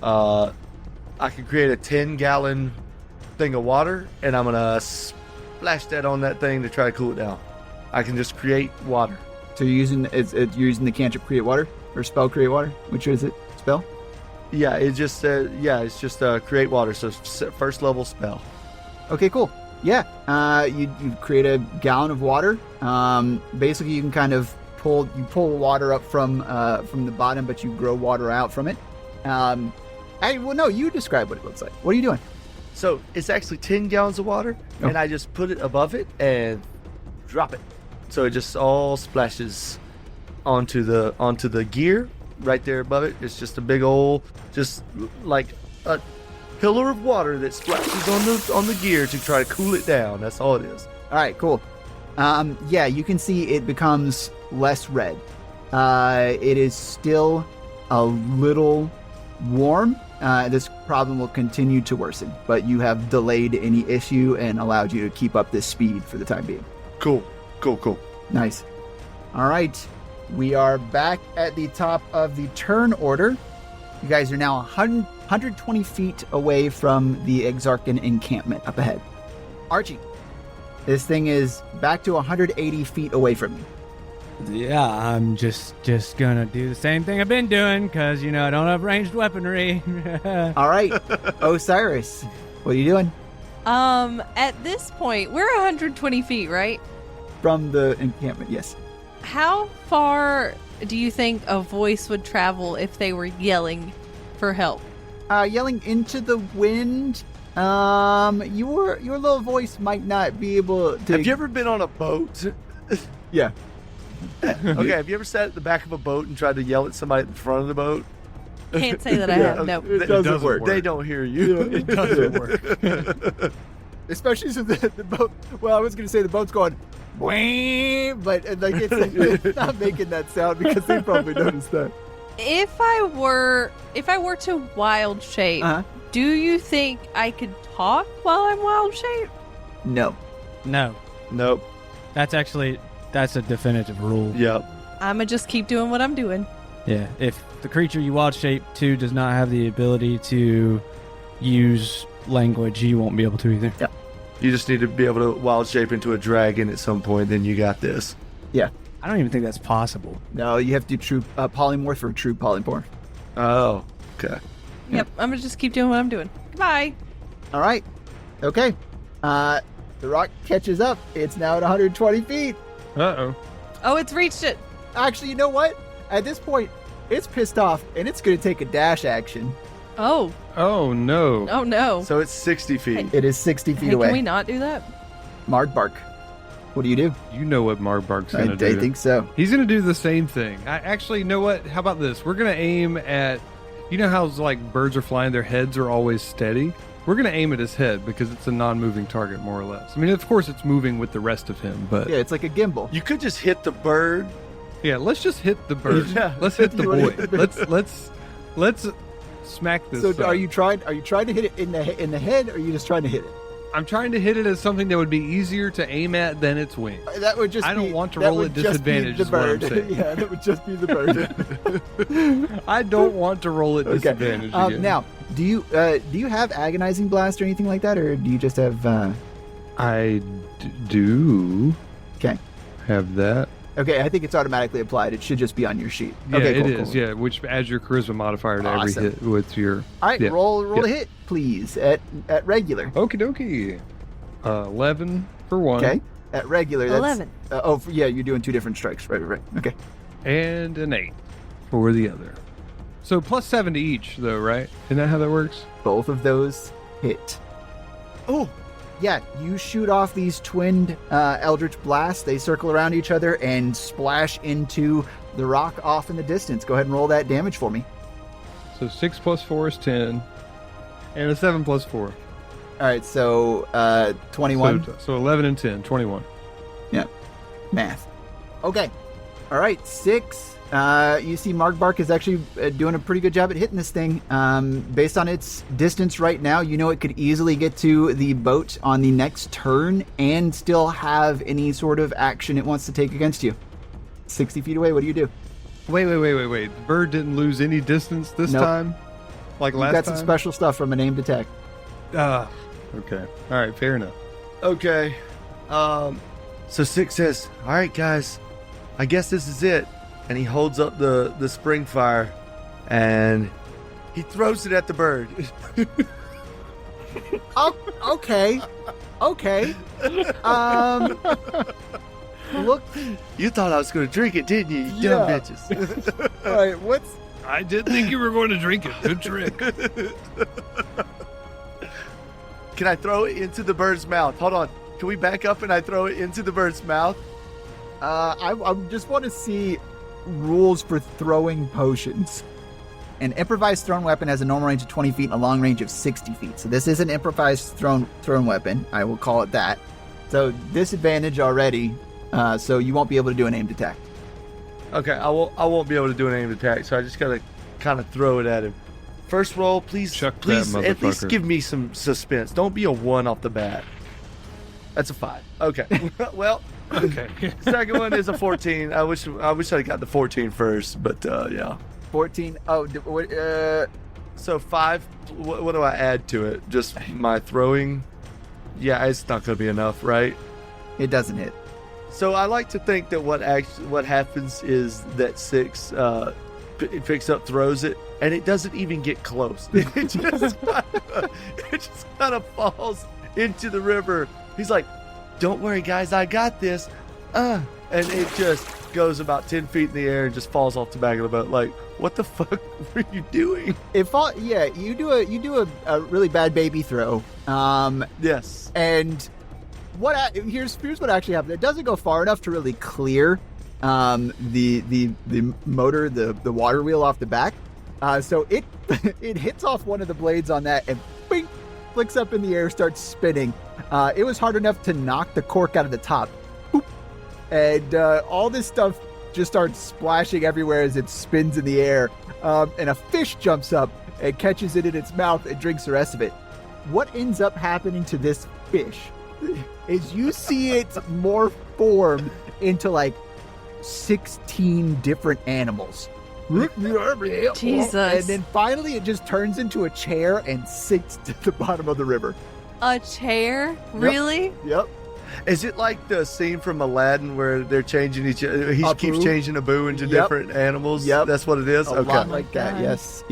can create a 10-gallon thing of water, and I'm going to splash that on that thing to try to cool it down. I can just create water. So you're using you're using the cantrip create water or spell create water? Which is it? Spell? Yeah, it just says, it's just create water. So first level spell. Okay, cool. Yeah, you create a gallon of water. Basically, you can kind of pull water up from the bottom, but you grow water out from it. No, you describe what it looks like. What are you doing? So it's actually 10 gallons of water, and I just put it above it and drop it. So it just all splashes onto the gear right there above it. It's just a big old, just like a pillar of water that splashes on the gear to try to cool it down. That's all it is. All right, cool. Yeah, you can see it becomes less red. It is still a little warm. This problem will continue to worsen, but you have delayed any issue and allowed you to keep up this speed for the time being. Cool. Nice. All right. We are back at the top of the turn order. You guys are now 120 feet away from the Exarchan encampment up ahead. Archie, this thing is back to 180 feet away from you. Yeah, I'm just gonna do the same thing I've been doing, because, I don't have ranged weaponry. All right. Osiris, what are you doing? At this point, we're 120 feet, right? From the encampment, yes. How far do you think a voice would travel if they were yelling for help? Yelling into the wind. Your little voice might not be able to. Have you ever been on a boat? Yeah. Okay, have you ever sat at the back of a boat and tried to yell at somebody at the front of the boat? Can't say that I have. No. It doesn't work. They don't hear you. It doesn't work. Especially since the boat. Well, I was going to say the boat's going, "Wah," but like it's not making that sound because they probably noticed that. If I were to wild shape, do you think I could talk while I'm wild shape? No. No, Nope. that's a definitive rule. Yep. I'ma just keep doing what I'm doing. Yeah, if the creature you wild shape to does not have the ability to use language, you won't be able to either. Yep. You just need to be able to wild shape into a dragon at some point, then you got this. Yeah. I don't even think that's possible. No, you have to do true polymorph for true polymorph. Oh, okay. Yep, I'm gonna just keep doing what I'm doing. Goodbye. All right. Okay. The rock catches up. It's now at 120 feet. Uh-oh. Oh, it's reached it. Actually, you know what? At this point, it's pissed off, and it's going to take a dash action. Oh. Oh, no. Oh no. So it's 60 feet. It is 60 feet Hey, away. can we not do that? Margbark. What do you do? You know what Margbark's I going to do. think so. He's going to do the same thing. Actually, you know what? How about this? We're going to aim at... You know how like birds are flying, their heads are always steady? We're going to aim at his head because it's a non-moving target, more or less. I mean, of course, it's moving with the rest of him, but... Yeah, it's like a gimbal. You could just hit the bird. Yeah, let's just hit the bird. Yeah. Let's hit the You wanna boy. hit the bird? Let's smack this. So are you trying to hit it in the head, or are you just trying to hit it? I'm trying to hit it as something that would be easier to aim at than its wings. That would just I don't be, want to that roll would at just be disadvantage the is what I'm bird. saying. Yeah, that would just be the bird. I don't want to roll at Okay. disadvantage again. Now, do you have agonizing blast or anything like that, or do you just have? I do Okay. have that. Okay, I think it's automatically applied. It should just be on your sheet. Yeah, okay, it cool, is. cool. Yeah, which adds your charisma modifier to every Awesome. hit with your. All right, Yeah. roll Yeah. a hit, please, at regular. Okie dokie. 11 for one. Okay, at regular. That's, 11. Yeah, you're doing 2 different strikes. Right. Okay. And an 8 for the other. So plus 7 to each, though, right? Isn't that how that works? Both of those hit. Oh, yeah, you shoot off these twinned Eldritch Blasts. They circle around each other and splash into the rock off in the distance. Go ahead and roll that damage for me. So 6 plus 4 is 10. And a 7 plus 4. All right, so 21. So 11 and 10, 21. Yeah, math. Okay. All right, 6. You see Margbark is actually doing a pretty good job at hitting this thing. Based on its distance right now, you know it could easily get to the boat on the next turn and still have any sort of action it wants to take against you. 60 feet away, what do you do? Wait. The bird didn't lose any distance this Nope. time? Like You last got time? some special stuff from a named attack. Okay. All right, fair enough. Okay. So 6 says, "All right, guys, I guess this is it." And he holds up the spring fire, and he throws it at the bird. Oh, okay. Okay. Look. You thought I was going to drink it, didn't you? You dumb Yeah. bitches. All right, what's... I did think you were going to drink it. Good trick. Can I throw it into the bird's mouth? Hold on. Can we back up and I throw it into the bird's mouth? I just want to see rules for throwing potions. An improvised thrown weapon has a normal range of 20 feet and a long range of 60 feet. So this is an improvised thrown weapon. I will call it that. So disadvantage already. So you won't be able to do an aimed attack. Okay, I won't be able to do an aimed attack, so I just gotta kind of throw it at him. First roll, please, Chuck that please, at least motherfucker. give me some suspense. Don't be a 1 off the bat. That's a 5. Okay. Well, Okay. second one is a 14. I wish I got the 14 first, but yeah. 14. Oh, So 5. What do I add to it? Just my throwing. Yeah, it's not gonna be enough, right? it doesn't hit. So I like to think that what happens is that 6 it picks up, throws it, and it doesn't even get close. It just kind of falls into the river. He's like, "Don't worry, guys, I got this." And it just goes about 10 feet in the air and just falls off the back of the boat. Like, what the fuck were you doing? Yeah, you do a really bad baby throw. Yes. And here's what actually happened. It doesn't go far enough to really clear the motor, the water wheel off the back. So it it hits off one of the blades on that and bing, flicks up in the air, starts spinning. It was hard enough to knock the cork out of the top. Boop. And all this stuff just starts splashing everywhere as it spins in the air. And a fish jumps up and catches it in its mouth and drinks the rest of it. What ends up happening to this fish is you see it morph form into like 16 different animals. Jesus. And then finally it just turns into a chair and sinks to the bottom of the river. A chair? Really? Yep. Is it like the scene from Aladdin where they're changing he Abu? keeps changing Abu into Yep. different animals? Yep. That's what it is? A Okay. lot like that. God. Yes.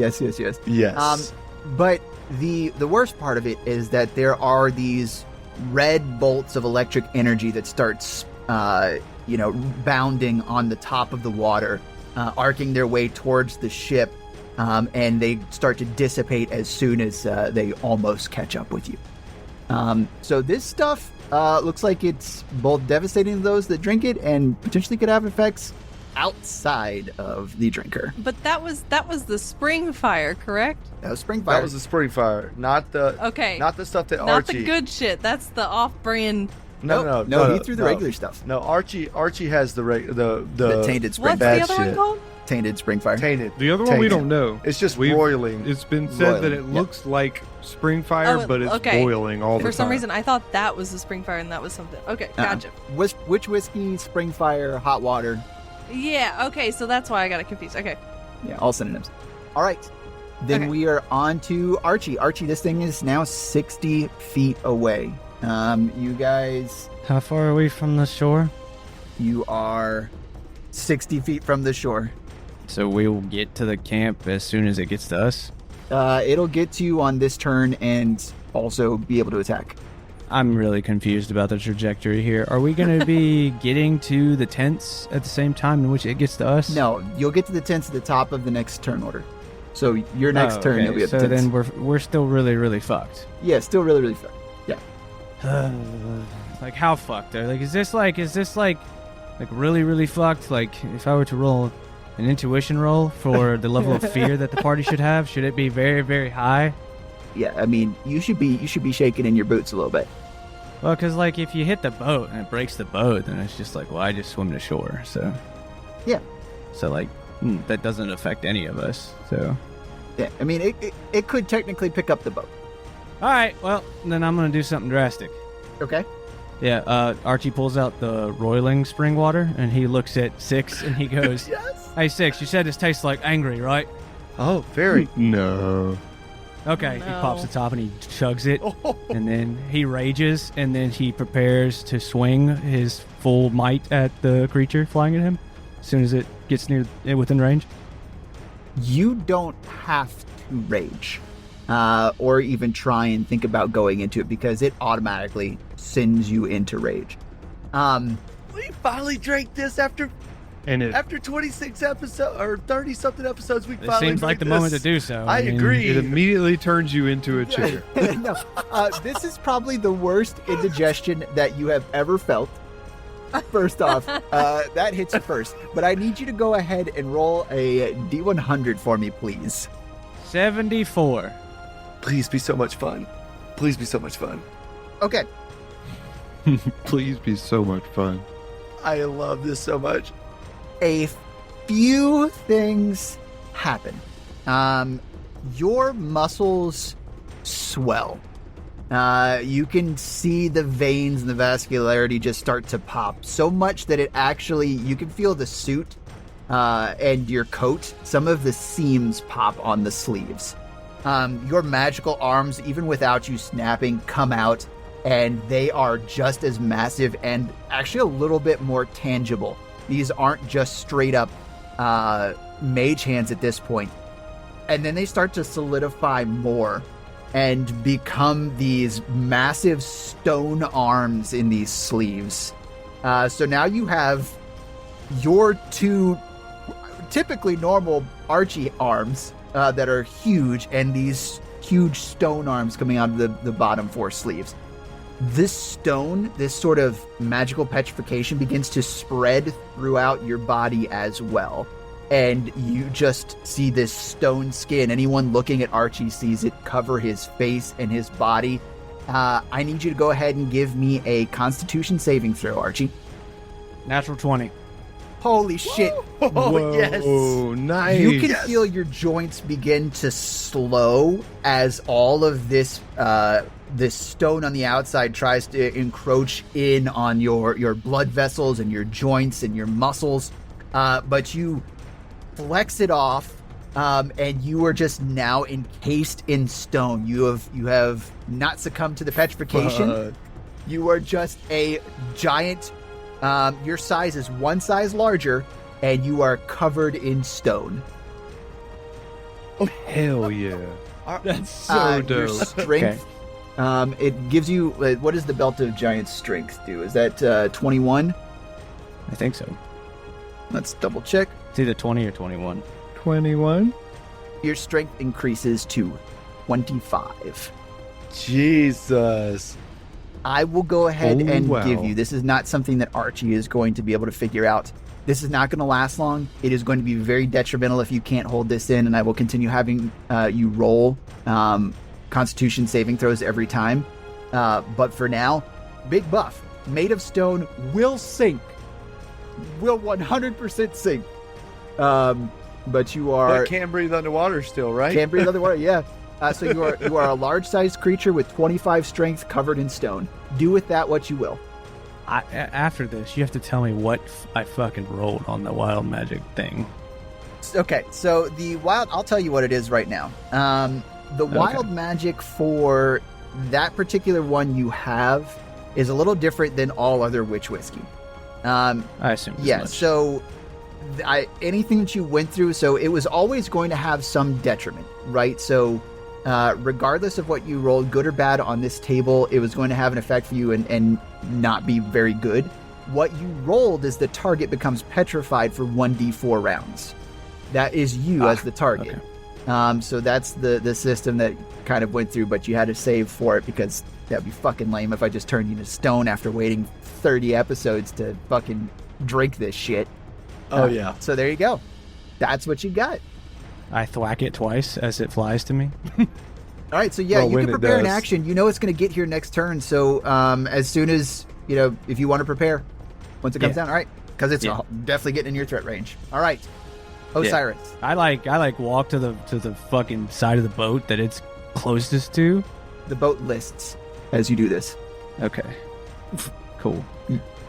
Yes. But the worst part of it is that there are these red bolts of electric energy that starts bounding on the top of the water, arcing their way towards the ship, and they start to dissipate as soon as they almost catch up with you. So this stuff looks like it's both devastating to those that drink it and potentially could have effects outside of the drinker. But that was the spring fire, correct? That was spring fire. That was the spring fire, not the not the stuff that Not Archie. the good shit. That's the off-brand. No, he threw the regular stuff. No, Archie has the The tainted spring. What's bad the other shit. one called? tainted spring fire. Tainted. The other one we Tainted. don't know. It's just We've- roiling. It's been said that it Roiling, looks like spring fire, Oh, but it's okay. boiling all the time. For some reason, I thought that was the spring fire and that was something. Okay, gotcha. Which whiskey, spring fire, hot water? Yeah, okay, so that's why I got it confused. Okay. Yeah, all synonyms. All right. Then Okay. we are on to Archie. Archie, this thing is now 60 feet away. You guys, How far are we from the shore? you are 60 feet from the shore. So we'll get to the camp as soon as it gets to us. It'll get to you on this turn and also be able to attack. I'm really confused about the trajectory here. Are we going to be getting to the tents at the same time in which it gets to us? No, you'll get to the tents at the top of the next turn order. So your next Oh, turn, okay. you'll be at so the tents. then we're still really fucked. Yeah, still really, really fun. Yeah. Like how fucked? Like is this like really fucked? Like if I were to roll an intuition roll for the level of fear that the party should have, should it be very high? Yeah, I mean, you should be shaking in your boots a little bit. Well, because like if you hit the boat and it breaks the boat, then it's just like, well, I just swim to shore. So Yeah. So like that doesn't affect any of us. So Yeah, I mean, it could technically pick up the boat. all right, well then I'm gonna do something drastic. Okay. Yeah, Archie pulls out the roiling spring water and he looks at Six and he goes, Yes. "Hey Six, you said this tastes like angry, right?" Oh, very. No. Okay, he pops No. the top and he chugs it, Oh, and then he rages, and then he prepares to swing his full might at the creature flying at him as soon as it gets within range. You don't have to rage, or even try and think about going into it because it automatically sends you into rage. we finally drank this after And it 26 episodes or 30 something episodes. We It finally seems like the drank moment to this. do so. I mean, agree. it immediately turns you into a chicken. No, this is probably the worst indigestion that you have ever felt. First off, that hits you first. But I need you to go ahead and roll a D100 for me, please. 74. Please be so much fun. Please be so much fun. Okay. Please be so much fun. I love this so much. A few things happen. Your muscles swell. You can see the veins and the vascularity just start to pop so much that it actually, you can feel the suit and your coat, some of the seams pop on the sleeves. Your magical arms, even without you snapping, come out, and they are just as massive and actually a little bit more tangible. These aren't just straight up mage hands at this point. And then they start to solidify more and become these massive stone arms in these sleeves. So now you have your two typically normal Archie arms that are huge, and these huge stone arms coming out of the bottom four sleeves. This stone, this sort of magical petrification begins to spread throughout your body as well. And you just see this stone skin. Anyone looking at Archie sees it cover his face and his body. I need you to go ahead and give me a Constitution saving throw, Archie. Natural 20. Holy shit. Oh, yes. Oh, nice. You can Yes. feel your joints begin to slow as all of this this stone on the outside tries to encroach in on your blood vessels and your joints and your muscles. But you flex it off, and you are just now encased in stone. You have not succumbed to the petrification. Fuck. You are just a giant. Your size is one size larger, and you are covered in stone. Hell yeah. That's so Your dope. strength. It gives you. What does the belt of giant strength do? Is that 21? I think so. Let's double check. It's either 20 or 21. 21? Your strength increases to 25. Jesus. I will go ahead Oh, and wow. give you. This is not something that Archie is going to be able to figure out. This is not going to last long. It is going to be very detrimental if you can't hold this in, and I will continue having you roll Constitution saving throws every time. But for now, big buff. Made of stone will sink. Will 100% sink. but you are But can't breathe underwater still, right? can't breathe underwater. Yeah. So you are a large-sized creature with 25 strength, covered in stone. Do with that what you will. After this, you have to tell me what I fucking rolled on the wild magic thing. Okay, so the wild, I'll tell you what it is right now. The wild magic for that particular one you have is a little different than all other witch whiskey. I assume. Yeah, so anything that you went through, so it was always going to have some detriment, right? So regardless of what you rolled, good or bad on this table, it was going to have an effect for you and not be very good. What you rolled is the target becomes petrified for 1d4 rounds. That is you as the target. Okay. So that's the system that kind of went through, but you had to save for it because that'd be fucking lame if I just turned you to stone after waiting 30 episodes to fucking drink this shit. Oh, yeah. So there you go. That's what you got. I thwack it twice as it flies to me. All right, so yeah, Well, you when can it prepare an does. action. You know it's going to get here next turn, so as soon as, if you want to prepare, once it comes down, all right, because it's definitely getting in your threat range. All right, Osiris. I walk to the fucking side of the boat that it's closest to. The boat lists as you do this. Okay. Cool.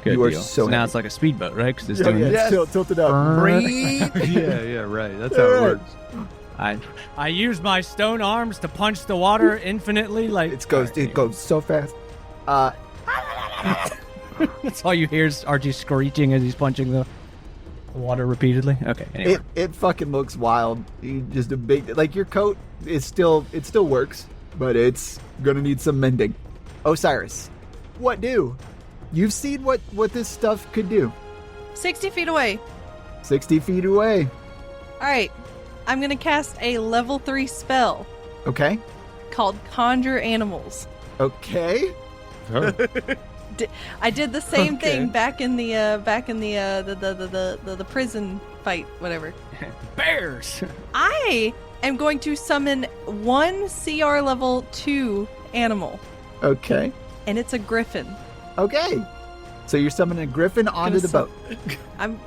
Good You are deal. so now happy. it's like a speedboat, right? Because it's doing this. Yes. Tilt it up. Breathe. Yeah, right. That's how it works. I use my stone arms to punch the water infinitely. Like It goes so fast. That's all you hear is Archie screeching as he's punching the water repeatedly. Okay. Anyway. It fucking looks wild. Just a big, like, your coat is still works, but it's gonna need some mending. Osiris, what do? You've seen what this stuff could do. 60 feet away. 60 feet away. All right. I'm going to cast a level 3 spell Okay. called Conjure Animals. Okay. I did the same Okay. thing back in the prison fight, whatever. Bears. I am going to summon one CR level 2 animal, Okay. and it's a griffin. Okay. So you're summoning a griffin onto the boat. I'm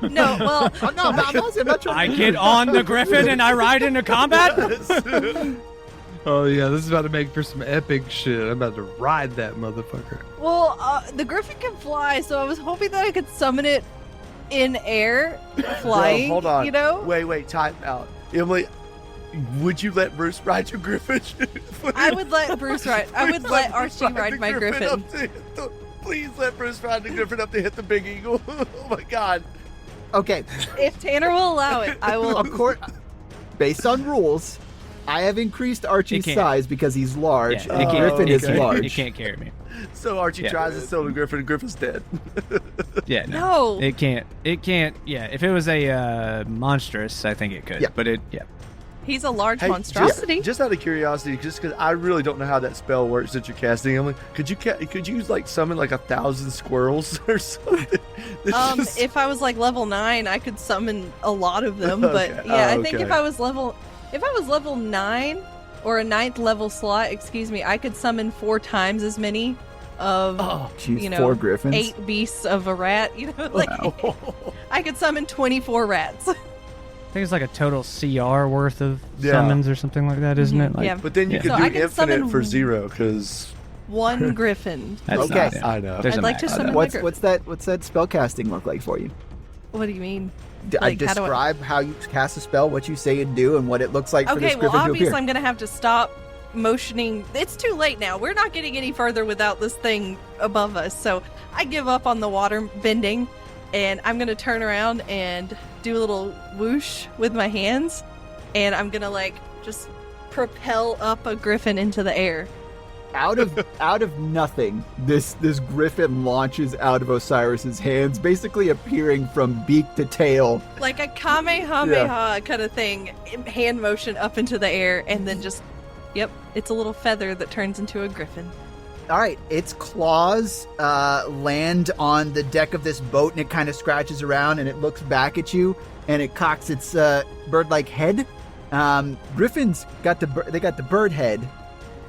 No, well, Oh, no, I'm not trying I to... get on the griffin and I ride into combat. Oh yeah, this is about to make for some epic shit. I'm about to ride that motherfucker. well, the griffin can fly, so I was hoping that I could summon it in air, flying. Bro, hold on. You know, Wait, time out. Emily, would you let Bruce ride your griffin? I would let Bruce ride. I would let Archie ride my griffin. Please let Bruce ride the griffin up to hit the big eagle. Oh my god. Okay. If Tanner will allow it, I will. Of course, based on rules, I have increased Archie's can't. size because he's large. Yeah, and it can't- Griffin it is can't- large. You can't carry me. So Archie Yeah. tries to steal the griffin, and Griffin's dead. Yeah, No. It can't. Yeah, if it was a monstrous, I think it could. Yeah. But He's a large Hey, monstrosity. Just out of curiosity, just because I really don't know how that spell works that you're casting, Emily, could you like summon like 1,000 squirrels or something? It's just- If I was like level 9, I could summon a lot of them. But Okay. yeah, Oh, I think okay. if I was level 9 or a 9th level slot, I could summon 4 times as many of Jeez, 4 griffins. 8 beasts of a rat. Like I could summon 24 rats. I think it's like a total CR worth of Yeah. summons or something like that, isn't it? Like, Yeah. But then you Yeah. could So do I can infinite summon- for 0, because One griffin. That's Okay. not it. I know. There's I'd a like to max. summon- What's that spell casting look like for you? What do you mean? I Like, how do I- describe how you cast a spell, what you say and do, and what it looks like for this Okay, well, griffin to obviously appear. I'm gonna have to stop motioning. It's too late now. We're not getting any further without this thing above us. So I give up on the water bending, and I'm gonna turn around and do a little whoosh with my hands, and I'm gonna like just propel up a griffin into the air. Out of nothing, this griffin launches out of Osiris's hands, basically appearing from beak to tail. Like a kamehameha kind of thing, hand motion up into the air, and then just, yep, it's a little feather that turns into a griffin. All right, its claws land on the deck of this boat, and it kind of scratches around, and it looks back at you, and it cocks its bird-like head. Griffins got the bird head,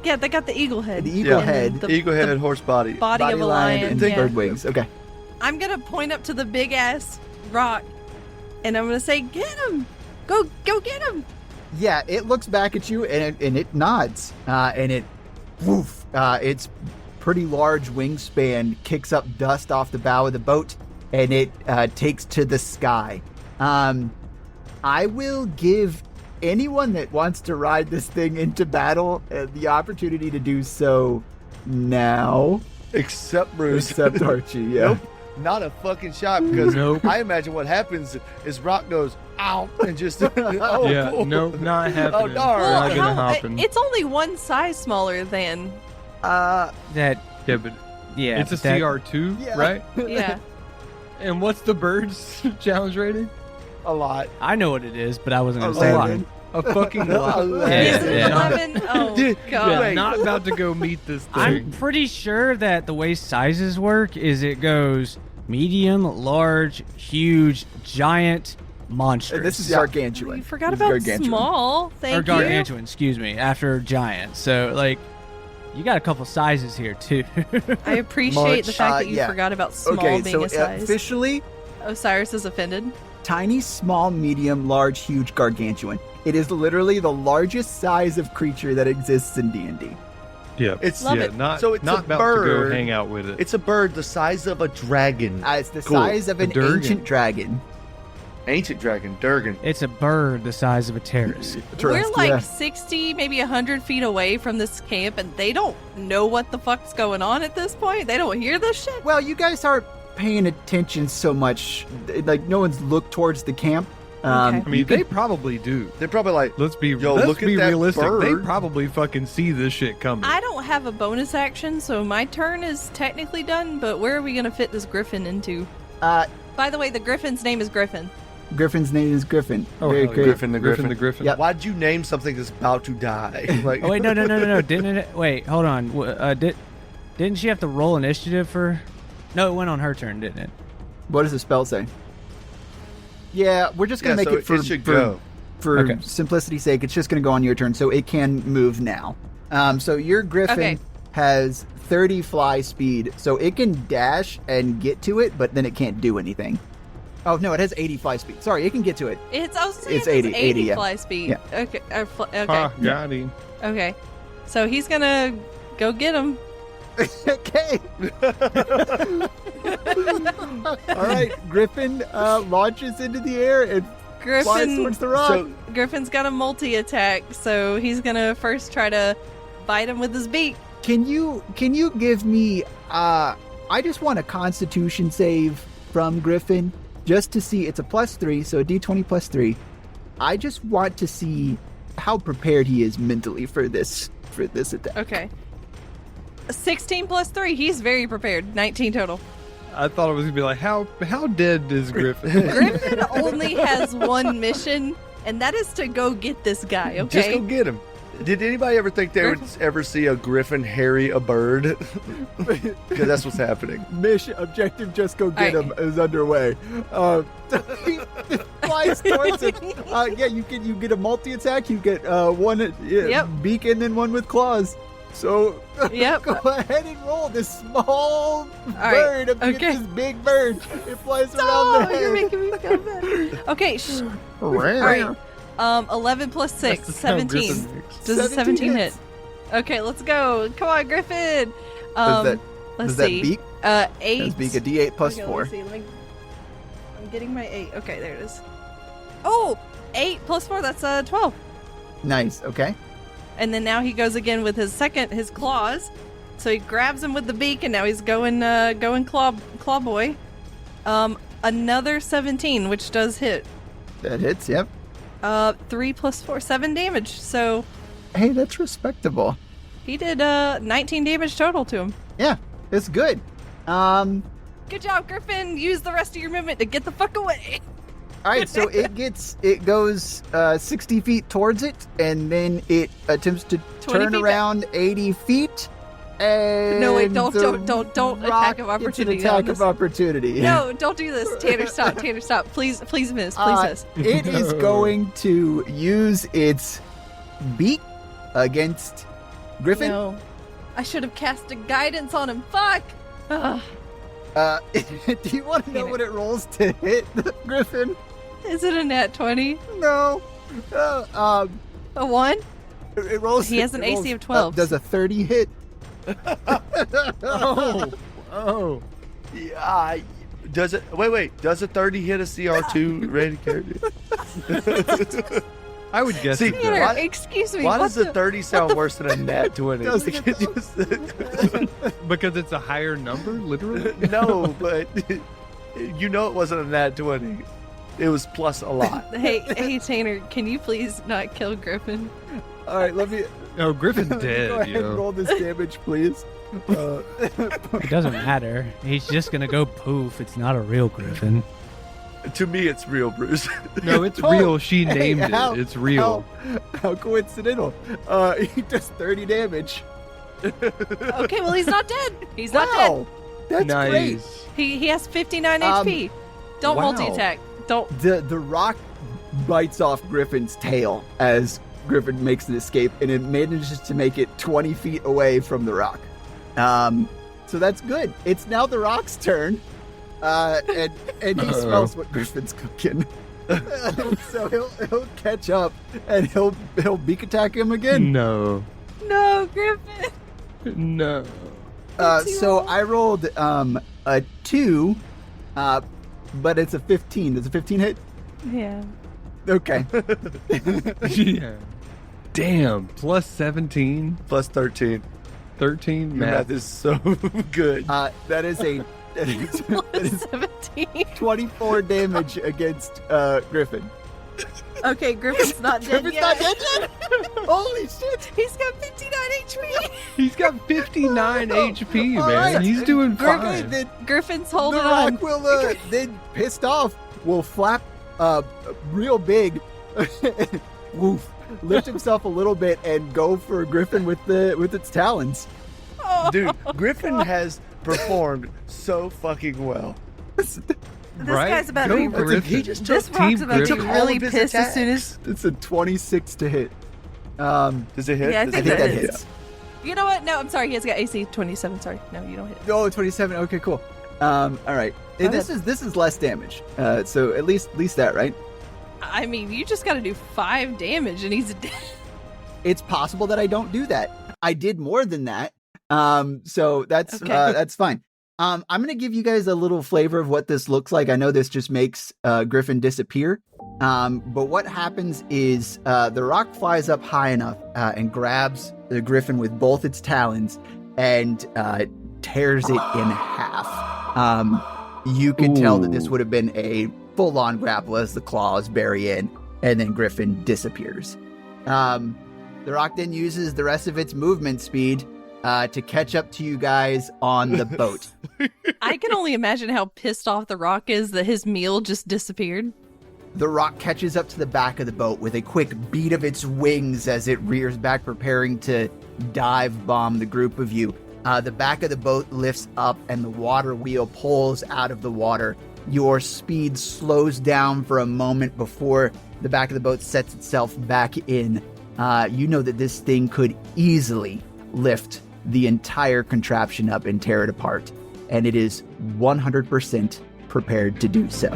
Yeah, they got the eagle head. the eagle Yeah. head, The Eagle-headed horse body. body of a lion. and Yeah. bird wings. Okay. I'm gonna point up to the big ass rock And I'm gonna say, get him! Go get him! Yeah, it looks back at you and it nods. And it, woof, its pretty large wingspan kicks up dust off the bow of the boat, and it takes to the sky. I will give anyone that wants to ride this thing into battle the opportunity to do so now. Except Bruce. Except Archie, yeah. Nope. Not a fucking shot, because Nope. I imagine what happens is Rock goes, ow, and just, oh, Yeah, nope, not happening. Oh, darn. Not gonna happen. It's only one size smaller than. That Yeah, but yeah. it's a that- CR2, Yeah. right? Yeah. And what's the bird's challenge rating? a lot. I know what it is, but I wasn't gonna say Eleven. it. A fucking lot. Is it Yeah. 11? Oh, Dude, God. Yeah, Wait. not about to go meet this thing. I'm pretty sure that the way sizes work is it goes medium, large, huge, giant, monstrous. This is Yeah. gargantuan. You forgot This is about gargantuan. small. Thank or you. gargantuan, excuse me, after giant. So like, you got a couple sizes here too. I appreciate the fact that you yeah. forgot about small Okay, being so a size. officially, Osiris is offended. tiny, small, medium, large, huge, gargantuan. It is literally the largest size of creature that exists in D&D. Yeah, It's Love yeah, it. not So it's not a about bird. to go hang out with it. It's a bird the size of a dragon. It's the Cool. size of A an Durgan. ancient dragon. Ancient dragon, Durgan. It's a bird the size of a terrace. We're like yeah. 60, maybe 100 feet away from this camp, and they don't know what the fuck's going on at this point. They don't hear this shit. Well, you guys aren't paying attention so much. Like, no one's looked towards the camp. Okay. I mean, they probably do. They're probably like, Let's be Yo, let's look at be that realistic. bird. They probably fucking see this shit coming. I don't have a bonus action, so my turn is technically done, but where are we going to fit this griffin into? By the way, the griffin's name is Griffin. Griffin's name is Griffin. Oh, Very hell great. yeah. Griffin the Griffin Griffin. the Griffin. Yep. why'd you name something that's about to die? Like, Oh wait, no, didn't it? Wait, hold on. Didn't she have to roll initiative for? No, it went on her turn, didn't it? What does the spell say? Yeah, we're just going to Yeah, make so it for, it should for, go. for Okay. simplicity's sake. It's just going to go on your turn, so it can move now. So your Griffin Okay. has 30 fly speed, so it can dash and get to it, but then it can't do anything. Oh, no, it has 80 fly speed. Sorry, it can get to it. I was saying It's it's 80, 80 yeah. fly speed. Yeah. Okay. Okay. Ha, got him. Okay. So he's going to go get him. Okay. All right, Griffin launches into the air and flies Griffin, towards the rock. So, Griffin's got a multi-attack, so he's going to first try to bite him with his beak. Can you give me I just want a constitution save from Griffin just to see. It's a +3, so a d20 +3. I just want to see how prepared he is mentally for this attack. Okay. 16 plus 3. He's very prepared. 19 total. I thought it was gonna be like, how dead is Griffin? Griffin only has one mission, and that is to go get this guy, just go okay? get him. Did anybody ever think they would ever see a griffin harry a bird? Because that's what's happening. Mission objective, just go get All him, is underway. He flies towards it. Yeah, you get a multi attack. You get one Yep. beak and then one with claws. So Yep. go ahead and roll this small right, bird against okay. this big bird. It flies around Oh, the head. you're making me feel bad. Okay, All right. 11 plus 6, That's the sound 17. Griffin makes. Does a 17 hit? hits. Okay, let's go. Come on, Griffin. Does Let's does that see. beak? 8. Does beak a D8 plus Okay, 4? let's see. I'm getting my 8. Okay, there it is. Oh, 8 plus 4, that's 12. Nice. Okay. And then now he goes again with his claws. So he grabs him with the beak, and now he's going claw boy. Another 17, which does hit. That hits. Yep. 3 plus 4, 7 damage. So Hey, that's respectable. he did 19 damage total to him. Yeah, it's good. Good job, Griffin. Use the rest of your movement to get the fuck away. All right, so it goes 60 feet towards it, and then it attempts to 20 turn feet around 80 feet. And No, wait, don't rock attack of gets an opportunity attack on of this. opportunity. No, don't do this. Tanner, stop. Tanner, stop. Please miss. Please miss. It is going to use its beak against Griffin. No. I should have cast a guidance on him. Fuck. Ugh. Do you want to know Tanner. what it rolls to hit Griffin? Is it a nat 20? No. A 1? It rolls. He has an it rolls, AC of 12. Does a 30 hit? Oh. Yeah. Does it? Wait. Does a 30 hit a CR2 rated character? I would guess See, it does. Peter, why- excuse me. Why what does a 30 sound worse than a nat 20? Doesn't it Because it's a higher number, literally. No, but you know it wasn't a nat 20. It was plus a lot. Hey, Tanner, can you please not kill Griffin? All right, let me. Oh, Griffin's Go dead, ahead and yo. roll this damage, please. It doesn't matter. He's just gonna go poof. It's not a real griffin. To me, it's real, Bruce. No, it's Oh, real. She hey, named how- it. It's real. How coincidental. He does 30 damage. Okay, well, he's not dead. He's not dead. Wow, that's nice. great. He has 59 Um, HP. Don't wow. multi-attack. Don't. The rock bites off Griffin's tail as Griffin makes an escape, and it manages to make it 20 feet away from the rock. So that's good. It's now the rock's turn, and he smells what Griffin's cooking. So he'll catch up, and he'll beak attack him again. No. No, Griffin. No. So I rolled a 2, but it's a 15. Does a 15 hit? Yeah. Okay. Yeah. Damn. Plus 17, Plus 13. 13. Your math Math. is so good. That is 17. 24 damage against Griffin. Okay, Griffin's not dead Griffin's yet. not dead yet? Holy shit! He's got 59 HP. He's got 59 HP, All man. right. He's doing Okay, fine. then Griffin's the holding on. rock will then, pissed off, will flap real big, woof, lift himself a little bit and go for Griffin with its talons. Oh, Dude, Griffin has performed so fucking well. this Right? guy's about Go to be. Griffin. He just This took rock's about to be Griffin. really All of his pissed as soon as. It's a 26 to hit. Does it hit? Yeah, I Does think it I think that that hit? hits. You know what? No, I'm sorry. He has got AC 27. Sorry. No, you don't hit. Oh, 27. Okay, cool. All right. Go This is less damage. So at least that, right? I mean, you just got to do 5 damage and he's dead. It's possible that I don't do that. I did more than that. So that's Okay. that's fine. I'm gonna give you guys a little flavor of what this looks like. I know this just makes Griffin disappear. But what happens is the rock flies up high enough and grabs the Griffin with both its talons and tears it in half. You can tell that this would have been a full-on grapple as the claws bury in, and then Griffin disappears. The rock then uses the rest of its movement speed to catch up to you guys on the boat. I can only imagine how pissed off the rock is that his meal just disappeared. The rock catches up to the back of the boat with a quick beat of its wings as it rears back, preparing to dive bomb the group of you. The back of the boat lifts up and the water wheel pulls out of the water. Your speed slows down for a moment before the back of the boat sets itself back in. You know that this thing could easily lift the entire contraption up and tear it apart, and it is 100% prepared to do so.